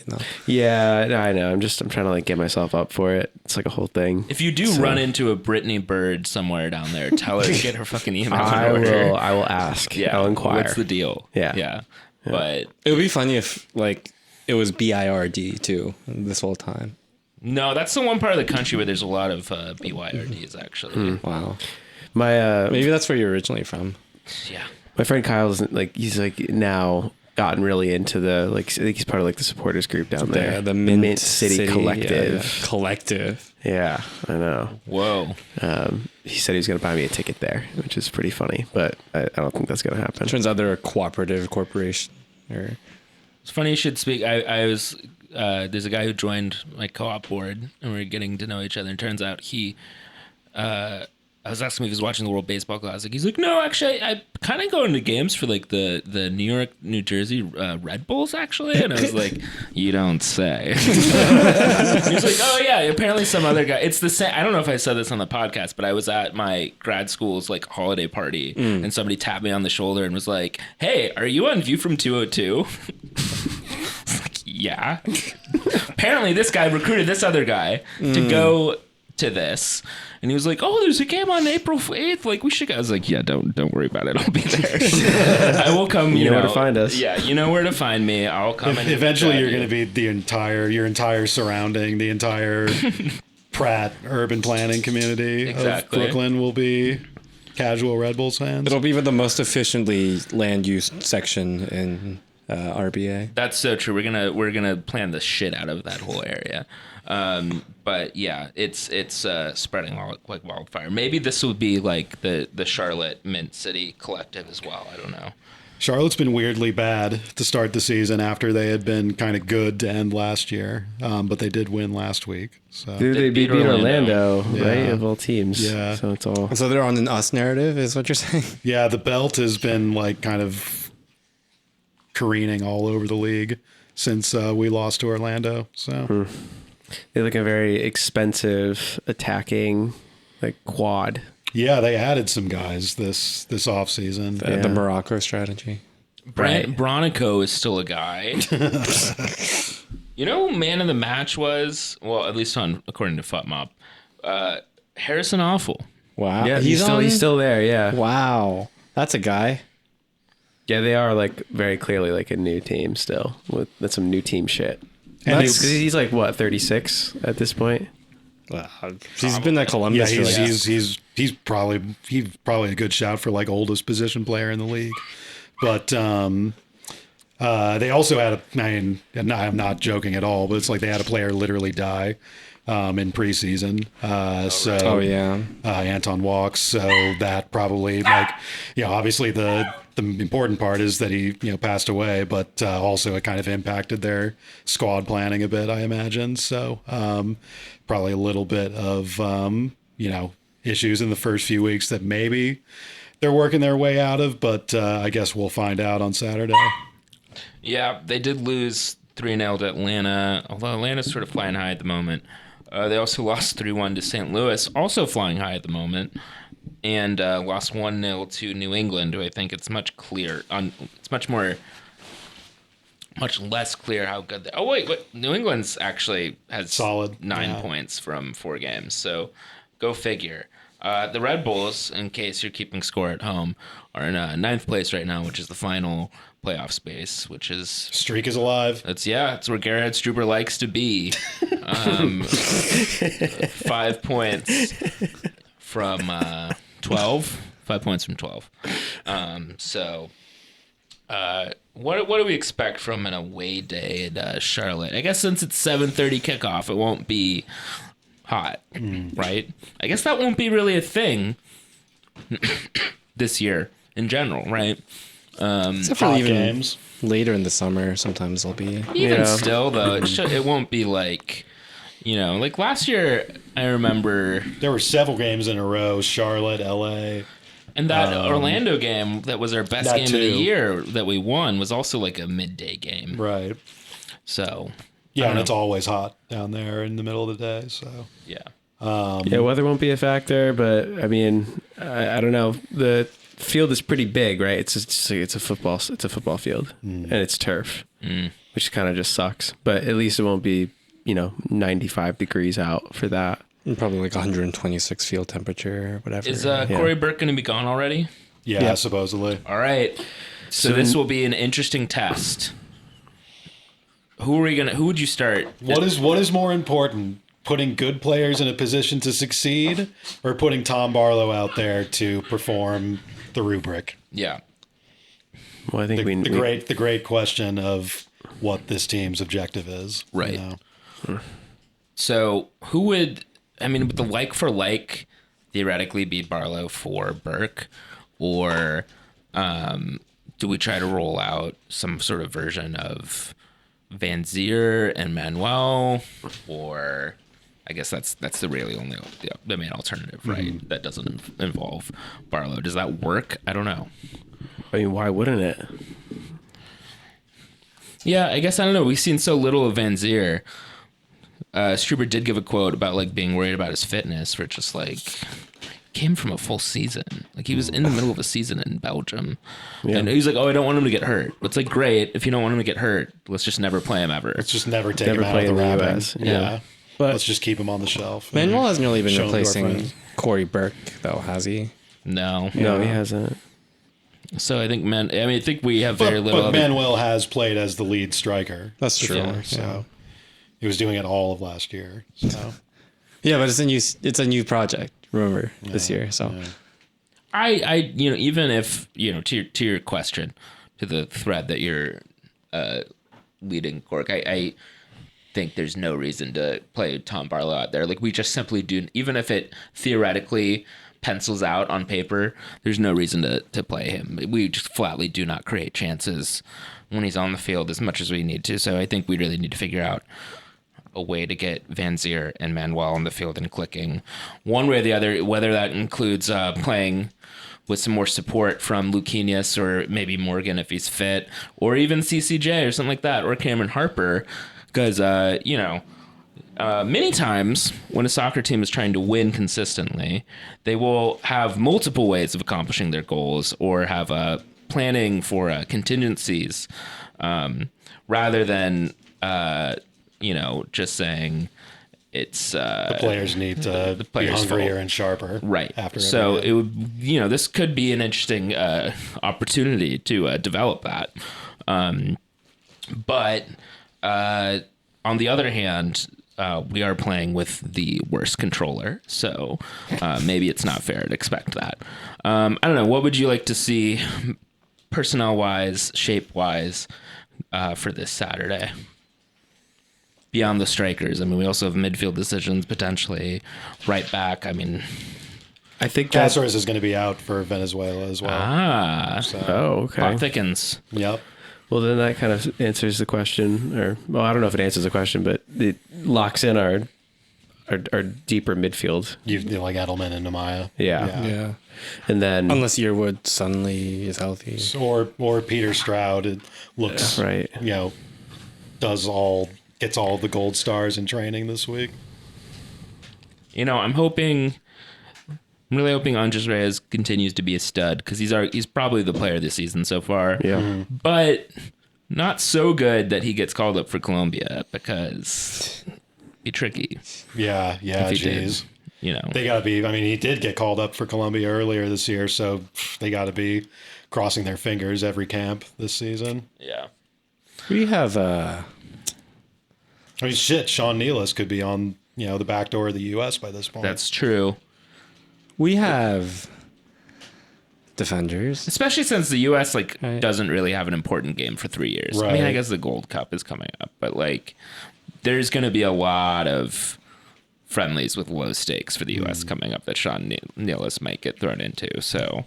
Speaker 5: Yeah, I know. I'm trying to like get myself up for it. It's like a whole thing.
Speaker 2: If you do run into a Brittany Bird somewhere down there, tell her to get her fucking email in
Speaker 5: I
Speaker 2: order.
Speaker 5: will ask.
Speaker 2: Yeah.
Speaker 5: I'll inquire.
Speaker 2: What's the deal?
Speaker 5: Yeah.
Speaker 2: Yeah. But
Speaker 3: It would be funny if like it was BIRD too this whole time.
Speaker 2: no, that's the one part of the country where there's a lot of BYRDs actually.
Speaker 3: Wow.
Speaker 5: My
Speaker 3: Maybe that's where you're originally from.
Speaker 2: Yeah.
Speaker 5: my friend Kyle is like he's like now gotten really into the like I think he's part of like the supporters group down there.
Speaker 3: The Mint,
Speaker 5: City Collective.
Speaker 3: yeah. Collective.
Speaker 5: Yeah, I know.
Speaker 2: Whoa.
Speaker 5: He said he was going to buy me a ticket there, which is pretty funny, but I don't think that's going to happen.
Speaker 3: Turns out they're a cooperative corporation. Or
Speaker 2: It's funny you should speak. I was there's a guy who joined my co-op board, and we are getting to know each other. And turns out I was asking him if he was watching the World Baseball Classic. He's like, no, actually, I kind of go into games for like the New York, New Jersey Red Bulls, actually. And I was like, you don't say. He was like, oh yeah, apparently some other guy. It's the same. I don't know if I said this on the podcast, but I was at my grad school's like holiday party, and somebody tapped me on the shoulder and was like, hey, are you on View from 202? Yeah. Apparently this guy recruited this other guy to go to this, and he was like, oh, there's a game on April 8th, like we should go. I was like, yeah, don't worry about it, I'll be there. I will come.
Speaker 5: You know where to find us.
Speaker 2: Yeah, you know where to find me. I'll come. And
Speaker 1: Eventually, you're going to be your entire surrounding, the entire Pratt urban planning community
Speaker 2: Exactly.
Speaker 1: of Brooklyn will be casual Red Bulls fans.
Speaker 3: it'll be the most efficiently land use section in RBA.
Speaker 2: That's so true. We're gonna plan the shit out of that whole area. But yeah, it's spreading like wildfire. Maybe this would be like the Charlotte Mint City collective as well. I don't know.
Speaker 1: Charlotte's been weirdly bad to start the season after they had been kind of good to end last year, but they did win last week. So
Speaker 5: Dude, they beat Orlando, right?
Speaker 1: Yeah.
Speaker 5: Of all teams.
Speaker 1: Yeah.
Speaker 5: So it's all.
Speaker 3: So they're on an us narrative, is what you're saying?
Speaker 1: yeah, the belt has been like kind of careening all over the league since we lost to Orlando. So
Speaker 5: They look a very expensive attacking like quad.
Speaker 1: yeah, they added some guys this offseason.
Speaker 3: The Morocco strategy.
Speaker 2: Bronico is still a guy. You know who man of the match was? Well, at least according to FUTMOP. Harrison Awful.
Speaker 3: Wow.
Speaker 5: Yeah, he's still there. Yeah.
Speaker 3: Wow. That's a guy.
Speaker 5: Yeah, they are like very clearly like a new team still. That's some new team shit.
Speaker 1: And
Speaker 5: Because he's like what 36 at this point.
Speaker 3: Wow. He's been at
Speaker 1: yeah,
Speaker 3: Columbus for like
Speaker 1: he's probably a good shout for like oldest position player in the league. But they also had I'm not joking at all, but it's like they had a player literally die in preseason. Anton Walks. So that probably obviously the important part is that he passed away, but also it kind of impacted their squad planning a bit, I imagine. So probably a little bit of issues in the first few weeks that maybe they're working their way out of, but I guess we'll find out on Saturday.
Speaker 2: Yeah, they did lose 3-0 to Atlanta, although Atlanta's sort of flying high at the moment. They also lost 3-1 to St. Louis, also flying high at the moment, and lost 1-0 to New England, who I think it's much less clear how good they. Oh wait, New England's actually has
Speaker 1: solid
Speaker 2: 9 points from 4 games, so go figure. The Red Bulls, in case you're keeping score at home, are in 9th place right now, which is the final playoff space, which is
Speaker 1: Streak is alive.
Speaker 2: it's where Gerhard Struber likes to be. 5 points from 12. 5 points from 12. What do we expect from an away day at Charlotte? I guess since it's 7:30 kickoff, it won't be hot, right? I guess that won't be really a thing this year in general, right?
Speaker 3: Except for
Speaker 1: Hot
Speaker 3: even
Speaker 1: games.
Speaker 3: later in the summer, sometimes they'll be.
Speaker 2: Even still, though, it won't be like, like last year, I remember.
Speaker 1: There were several games in a row, Charlotte, LA.
Speaker 2: And that Orlando game that was our best game of the
Speaker 1: too.
Speaker 2: year that we won was also like a midday game.
Speaker 1: Right.
Speaker 2: So,
Speaker 1: Yeah, and it's always hot down there in the middle of the day. So
Speaker 2: yeah.
Speaker 5: Yeah, weather won't be a factor, but I mean, I don't know. The field is pretty big, right? It's a football field, and it's turf, which kind of just sucks. But at least it won't be 95 degrees out for that.
Speaker 3: Probably like 126 field temperature or whatever.
Speaker 2: Is Corey Burke going to be gone already?
Speaker 1: yeah, supposedly.
Speaker 2: All right. So this will be an interesting test. Who would you start?
Speaker 1: What is more important? Putting good players in a position to succeed, or putting Tom Barlow out there to perform the rubric?
Speaker 2: Yeah.
Speaker 5: Well, I think
Speaker 1: The great question of what this team's objective is.
Speaker 2: Right. So who would, would the like for like theoretically be Barlow for Burke, or do we try to roll out some sort of version of Van Zier and Manuel, or I guess that's the really only the main alternative, right? That doesn't involve Barlow. Does that work? I don't know.
Speaker 5: I mean, why wouldn't it?
Speaker 2: Yeah, I guess I don't know. We've seen so little of Van Zier. Struber did give a quote about like being worried about his fitness, which is like came from a full season. Like he was in the middle of a season in Belgium, and he's like, "Oh, I don't want him to get hurt." It's like, great, if you don't want him to get hurt, let's just never play him ever.
Speaker 1: Let's just never take him out
Speaker 5: play
Speaker 1: of the
Speaker 5: in the
Speaker 1: wrapping.
Speaker 5: US.
Speaker 1: Yeah.
Speaker 3: But
Speaker 1: let's just keep him on the shelf.
Speaker 3: Manuel hasn't really been
Speaker 1: Show him to our
Speaker 3: replacing
Speaker 1: friends.
Speaker 3: Corey Burke, though, has he?
Speaker 2: No,
Speaker 5: No, he hasn't.
Speaker 2: So I think I think we have very little.
Speaker 1: But
Speaker 2: other-
Speaker 1: Manuel has played as the lead striker.
Speaker 3: That's true.
Speaker 1: before, so he was doing it all of last year. So
Speaker 3: Yeah, but it's a new project. Remember this year, so
Speaker 2: I even if to your question, to the thread that you're leading Cork. I think there's no reason to play Tom Barlow out there. Like, we just simply do, even if it theoretically pencils out on paper, there's no reason to play him. We just flatly do not create chances when he's on the field as much as we need to. So I think we really need to figure out a way to get Van Zier and Manuel on the field and clicking one way or the other, whether that includes playing with some more support from Luquinhas or maybe Morgan if he's fit, or even CCJ or something like that, or Cameron Harper. Because, many times when a soccer team is trying to win consistently, they will have multiple ways of accomplishing their goals or have planning for contingencies rather than, just saying it's...
Speaker 1: the players need to be hungrier and sharper.
Speaker 2: Right.
Speaker 1: After
Speaker 2: so
Speaker 1: every
Speaker 2: it would, this could be an interesting opportunity to develop that. But on the other hand, we are playing with the worst controller, so maybe it's not fair to expect that. I don't know. What would you like to see personnel-wise, shape-wise, for this Saturday? Beyond the strikers, I mean, we also have midfield decisions potentially. Right back, I mean...
Speaker 5: I think that...
Speaker 1: Cáceres is going to be out for Venezuela as well.
Speaker 5: Okay.
Speaker 2: Plot thickens.
Speaker 1: Yep.
Speaker 5: Well, then that kind of answers the question, I don't know if it answers the question, but it locks in our deeper midfield.
Speaker 1: You like Edelman and Nemanja.
Speaker 5: Yeah. And then
Speaker 3: Unless Yearwood suddenly is healthy.
Speaker 1: Or Peter Stroud, it looks,
Speaker 5: right.
Speaker 1: Gets all the gold stars in training this week.
Speaker 2: I'm really hoping Andres Reyes continues to be a stud, because he's probably the player this season so far.
Speaker 5: Yeah.
Speaker 1: Mm-hmm.
Speaker 2: But not so good that he gets called up for Colombia, because it'd be tricky.
Speaker 1: Yeah,
Speaker 2: if he
Speaker 1: geez.
Speaker 2: did,
Speaker 1: They got to be, he did get called up for Colombia earlier this year, so they got to be crossing their fingers every camp this season.
Speaker 2: Yeah.
Speaker 3: We have
Speaker 1: Sean Nealis could be on, the back door of the U.S. by this point.
Speaker 2: That's true.
Speaker 3: we have defenders.
Speaker 2: Especially since the U.S.
Speaker 3: Right.
Speaker 2: doesn't really have an important game for 3 years. I
Speaker 1: Right.
Speaker 2: mean, I guess the Gold Cup is coming up, but there's going to be a lot of friendlies with low stakes for the U.S. coming up that Sean Nealis might get thrown into. So,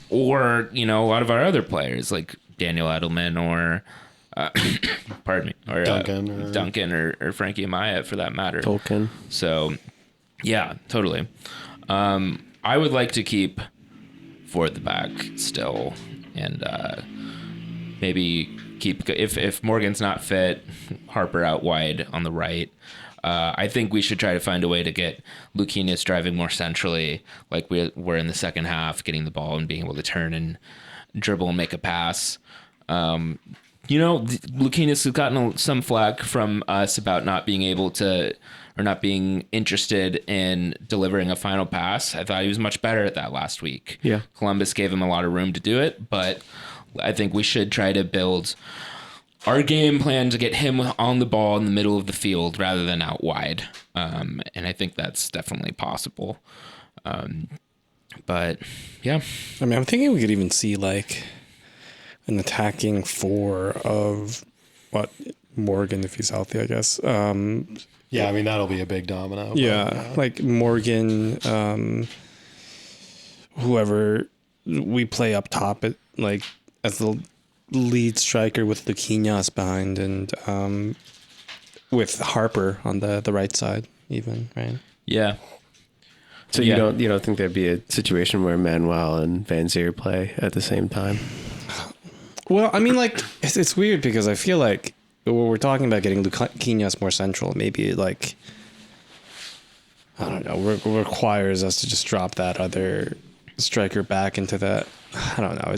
Speaker 2: or a lot of our other players like Daniel Edelman or pardon me, or Duncan or Frankie Amaya for that matter.
Speaker 5: Tolkien.
Speaker 2: So, yeah, totally. I would like to keep Ford at the back still, and maybe keep if Morgan's not fit, Harper out wide on the right. I think we should try to find a way to get Luquinhas driving more centrally, like we were in the second half, getting the ball and being able to turn and dribble and make a pass. Luquinhas has gotten some flack from us about not being able to, or not being interested in delivering a final pass. I thought he was much better at that last week.
Speaker 5: Yeah.
Speaker 2: Columbus gave him a lot of room to do it, but I think we should try to build our game plan to get him on the ball in the middle of the field rather than out wide. And I think that's definitely possible. But yeah.
Speaker 3: I'm thinking we could even see an attacking four of Morgan if he's healthy, I guess.
Speaker 1: That'll be a big domino.
Speaker 3: Yeah, Morgan, whoever we play up top as the lead striker with Luquinhas behind, and with Harper on the right side, even, right?
Speaker 2: Yeah.
Speaker 5: So you don't think there'd be a situation where Manuel and Van Zier play at the same time?
Speaker 3: Well, it's weird because I feel like we're talking about getting Luquinhas more central. Maybe I don't know, requires us to just drop that other striker back into that. I don't know.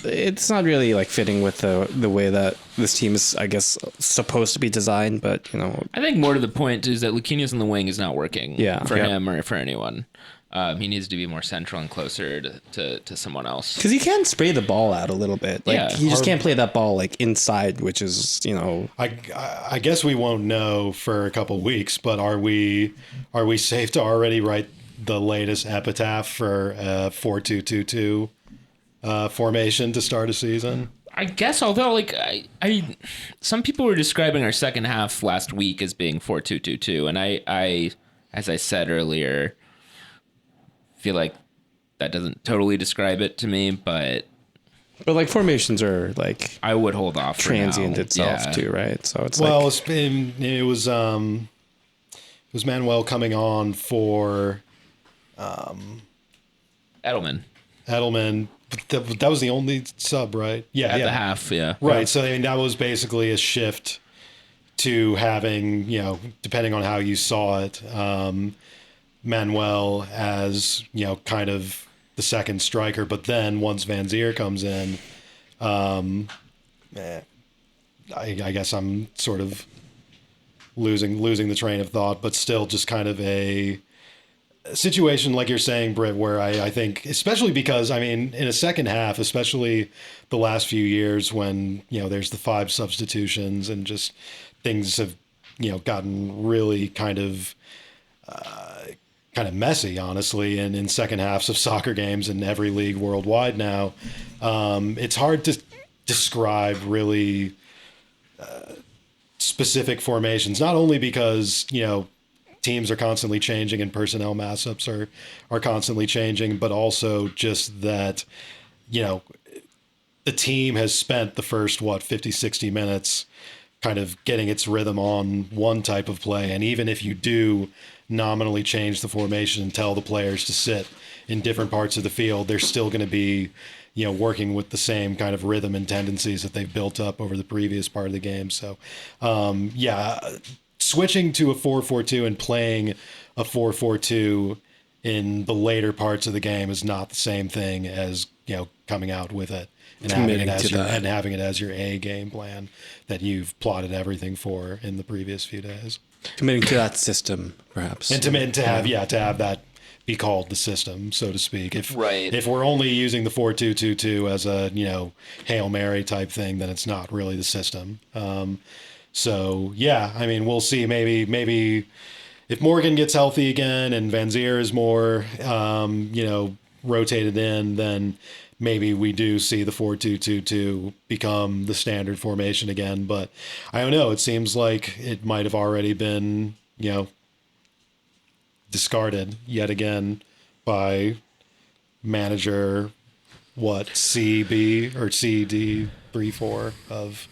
Speaker 3: It's not really fitting with the way that this team is, I guess, supposed to be designed. But
Speaker 2: I think more to the point is that Luquinhas in the wing is not working for him or for anyone. He needs to be more central and closer to someone else.
Speaker 3: Because he can spray the ball out a little bit. He just can't play that ball inside, which is,
Speaker 1: I guess we won't know for a couple weeks, but are we safe to already write the latest epitaph for 4-2-2-2 formation to start a season?
Speaker 2: I guess, although like I some people were describing our second half last week as being 4-2-2-2, and I as I said earlier, feel like that doesn't totally describe it to me, but
Speaker 3: like formations are like
Speaker 2: I would hold off for
Speaker 3: transient
Speaker 2: now.
Speaker 3: itself
Speaker 2: Yeah.
Speaker 3: too, right? So it's
Speaker 1: Well,
Speaker 3: like
Speaker 1: it was Manuel coming on for
Speaker 2: Edelman
Speaker 1: But that was the only sub, right? Yeah,
Speaker 2: at
Speaker 1: yeah.
Speaker 2: the half, yeah.
Speaker 1: Right. So I mean, that was basically a shift to having, depending on how you saw it, Manuel as, kind of the second striker. But then once Van Zier comes in, I guess I'm sort of losing the train of thought, but still just kind of a situation like you're saying, Britt, where I think, especially because, I mean, in a second half, especially the last few years when, there's the 5 substitutions and just things have, gotten really kind of messy, honestly, and in second halves of soccer games in every league worldwide now. It's hard to describe really specific formations, not only because, teams are constantly changing and personnel matchups are constantly changing, but also just that, the team has spent the first, 50, 60 minutes kind of getting its rhythm on one type of play. And even if you do nominally change the formation and tell the players to sit in different parts of the field, they're still going to be, working with the same kind of rhythm and tendencies that they've built up over the previous part of the game. So, switching to a 4-4-2 and playing a 4-4-2 in the later parts of the game is not the same thing as, coming out with it and having it as your A game plan that you've plotted everything for in the previous few days.
Speaker 3: committing to that system, perhaps.
Speaker 1: And to have that be called the system, so to speak. If
Speaker 2: Right.
Speaker 1: if we're only using the 4-2-2-2 as a Hail Mary type thing, then it's not really the system. So yeah, I mean, we'll see. Maybe if Morgan gets healthy again and Van Zier is more rotated in, then maybe we do see the 4-2-2-2 become the standard formation again. But I don't know. It seems like it might have already been discarded yet again by manager CB or CD34 of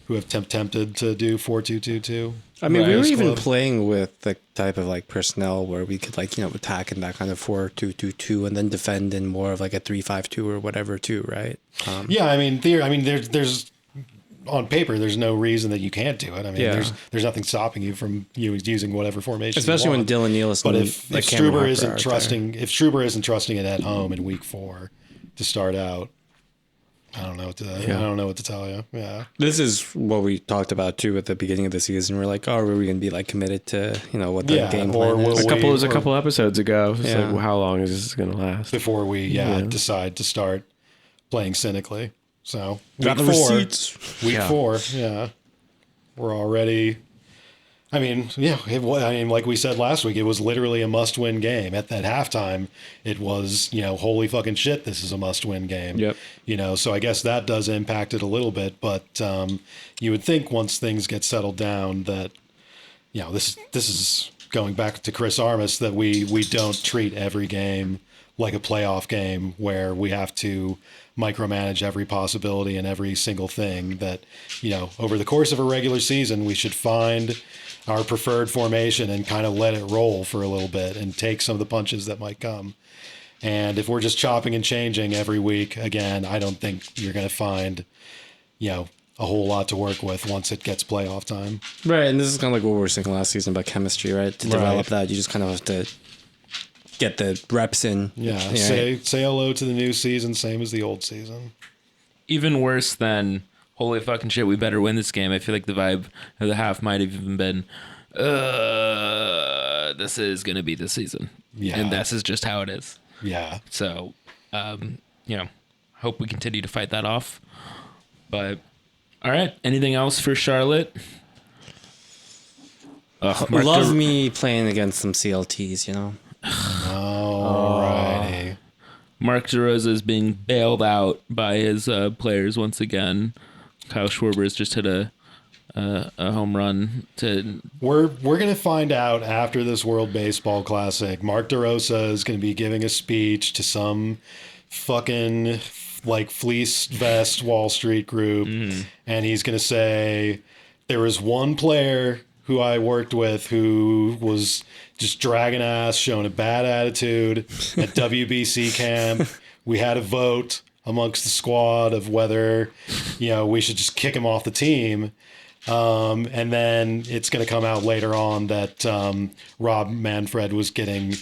Speaker 1: who have tempted to do 4-2-2-2.
Speaker 3: I mean, we were
Speaker 1: Right.
Speaker 3: even
Speaker 1: Club.
Speaker 3: playing with the type of personnel where we could attack in that kind of 4-2-2-2 and then defend in more of like a 3-5-2 or whatever too, right?
Speaker 1: Yeah, I mean, there's on paper, there's no reason that you can't do it. I mean,
Speaker 3: Yeah.
Speaker 1: there's nothing stopping you from using whatever formation.
Speaker 3: Especially
Speaker 1: you
Speaker 3: when
Speaker 1: want.
Speaker 3: Dylan Neal's
Speaker 1: But
Speaker 3: and,
Speaker 1: if
Speaker 3: Cameron
Speaker 1: Struber
Speaker 3: Harper
Speaker 1: isn't
Speaker 3: are
Speaker 1: trusting, if Struber isn't trusting it at home in week 4 to start out, I don't know what to tell you. Yeah.
Speaker 3: This is what we talked about too at the beginning of the season. We're like, oh, are we going to be committed to what the game
Speaker 1: or
Speaker 3: plan is?
Speaker 1: will
Speaker 5: A couple episodes ago. It's
Speaker 3: Yeah.
Speaker 5: like, well, how long is this going to last?
Speaker 1: before we decide to start playing cynically. So
Speaker 3: Got the
Speaker 1: week 4,
Speaker 3: receipts.
Speaker 1: week 4, yeah, we're already. I mean, like we said last week, it was literally a must-win game. At that halftime, it was, holy fucking shit, this is a must-win game.
Speaker 5: Yep.
Speaker 1: So I guess that does impact it a little bit, but you would think once things get settled down that, this is going back to Chris Armas, that we don't treat every game like a playoff game where we have to micromanage every possibility and every single thing. That, over the course of a regular season, we should find our preferred formation and kind of let it roll for a little bit and take some of the punches that might come. And if we're just chopping and changing every week, again, I don't think you're going to find, a whole lot to work with once it gets playoff time.
Speaker 3: Right, and this is kind of like what we were saying last season about chemistry, right? To develop that, you just kind of have to get the reps in.
Speaker 1: Yeah.
Speaker 3: Right?
Speaker 1: Say hello to the new season, same as the old season.
Speaker 2: Even worse than holy fucking shit, we better win this game. I feel like the vibe of the half might have even been, this is going to be the season.
Speaker 1: Yeah.
Speaker 2: And this is just how it is.
Speaker 1: Yeah.
Speaker 2: So, hope we continue to fight that off. But, all right. Anything else for Charlotte?
Speaker 3: Love me playing against some CLTs,
Speaker 1: Alrighty.
Speaker 2: Mark DeRosa is being bailed out by his players once again. Kyle Schwarber's just hit a home run to.
Speaker 1: We're gonna find out after this World Baseball Classic. Mark DeRosa is gonna be giving a speech to some fucking like fleece vest Wall Street group, and he's gonna say there was one player who I worked with who was just dragging ass, showing a bad attitude at WBC camp. We had a vote amongst the squad of whether, we should just kick him off the team. And then it's going to come out later on that Rob Manfred was getting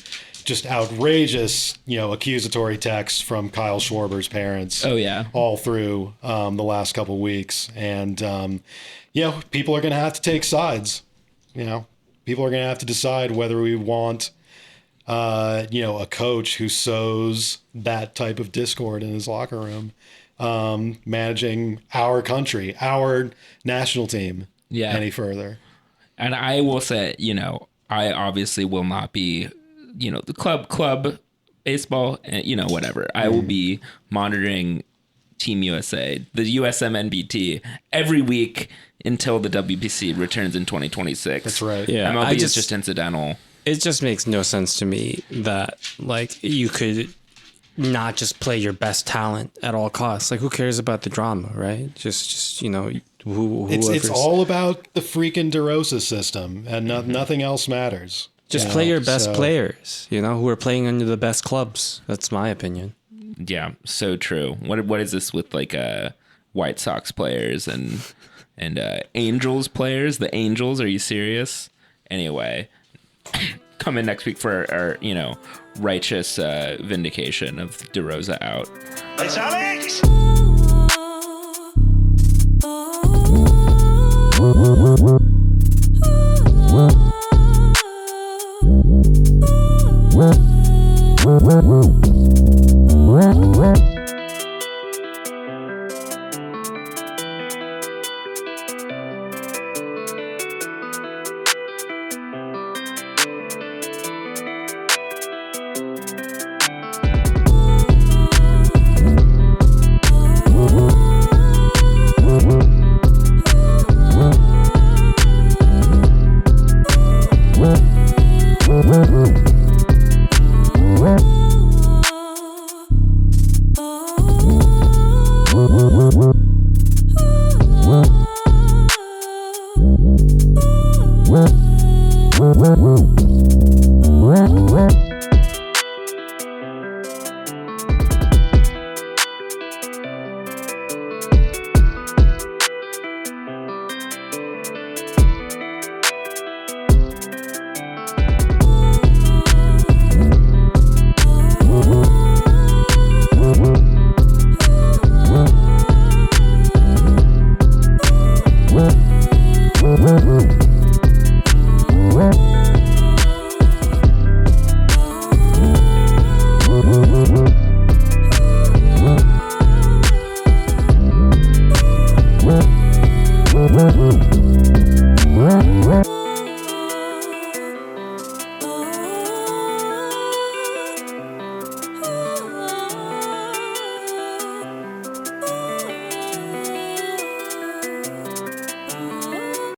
Speaker 1: just outrageous, accusatory texts from Kyle Schwarber's parents.
Speaker 2: Oh, yeah.
Speaker 1: All through the last couple of weeks. And, people are going to have to take sides. People are going to have to decide whether we want, a coach who sows that type of discord in his locker room, managing our country, our national team any further.
Speaker 2: And I will say, I obviously will not be, the club baseball, whatever. I will be monitoring Team USA, the USMNBT, every week until the WBC returns in 2026.
Speaker 1: That's right.
Speaker 3: Yeah,
Speaker 2: MLB is just incidental.
Speaker 3: It just makes no sense to me that you could not just play your best talent at all costs. Like, who cares about the drama, right? Just
Speaker 1: it's all about the freaking DeRosa system, and nothing else matters.
Speaker 3: Just play your best players, who are playing under the best clubs. That's my opinion.
Speaker 2: Yeah, so true. What is this with White Sox players and Angels players? The Angels, are you serious? Anyway, come in next week for our righteous vindication of DeRosa out.
Speaker 4: It's Alex!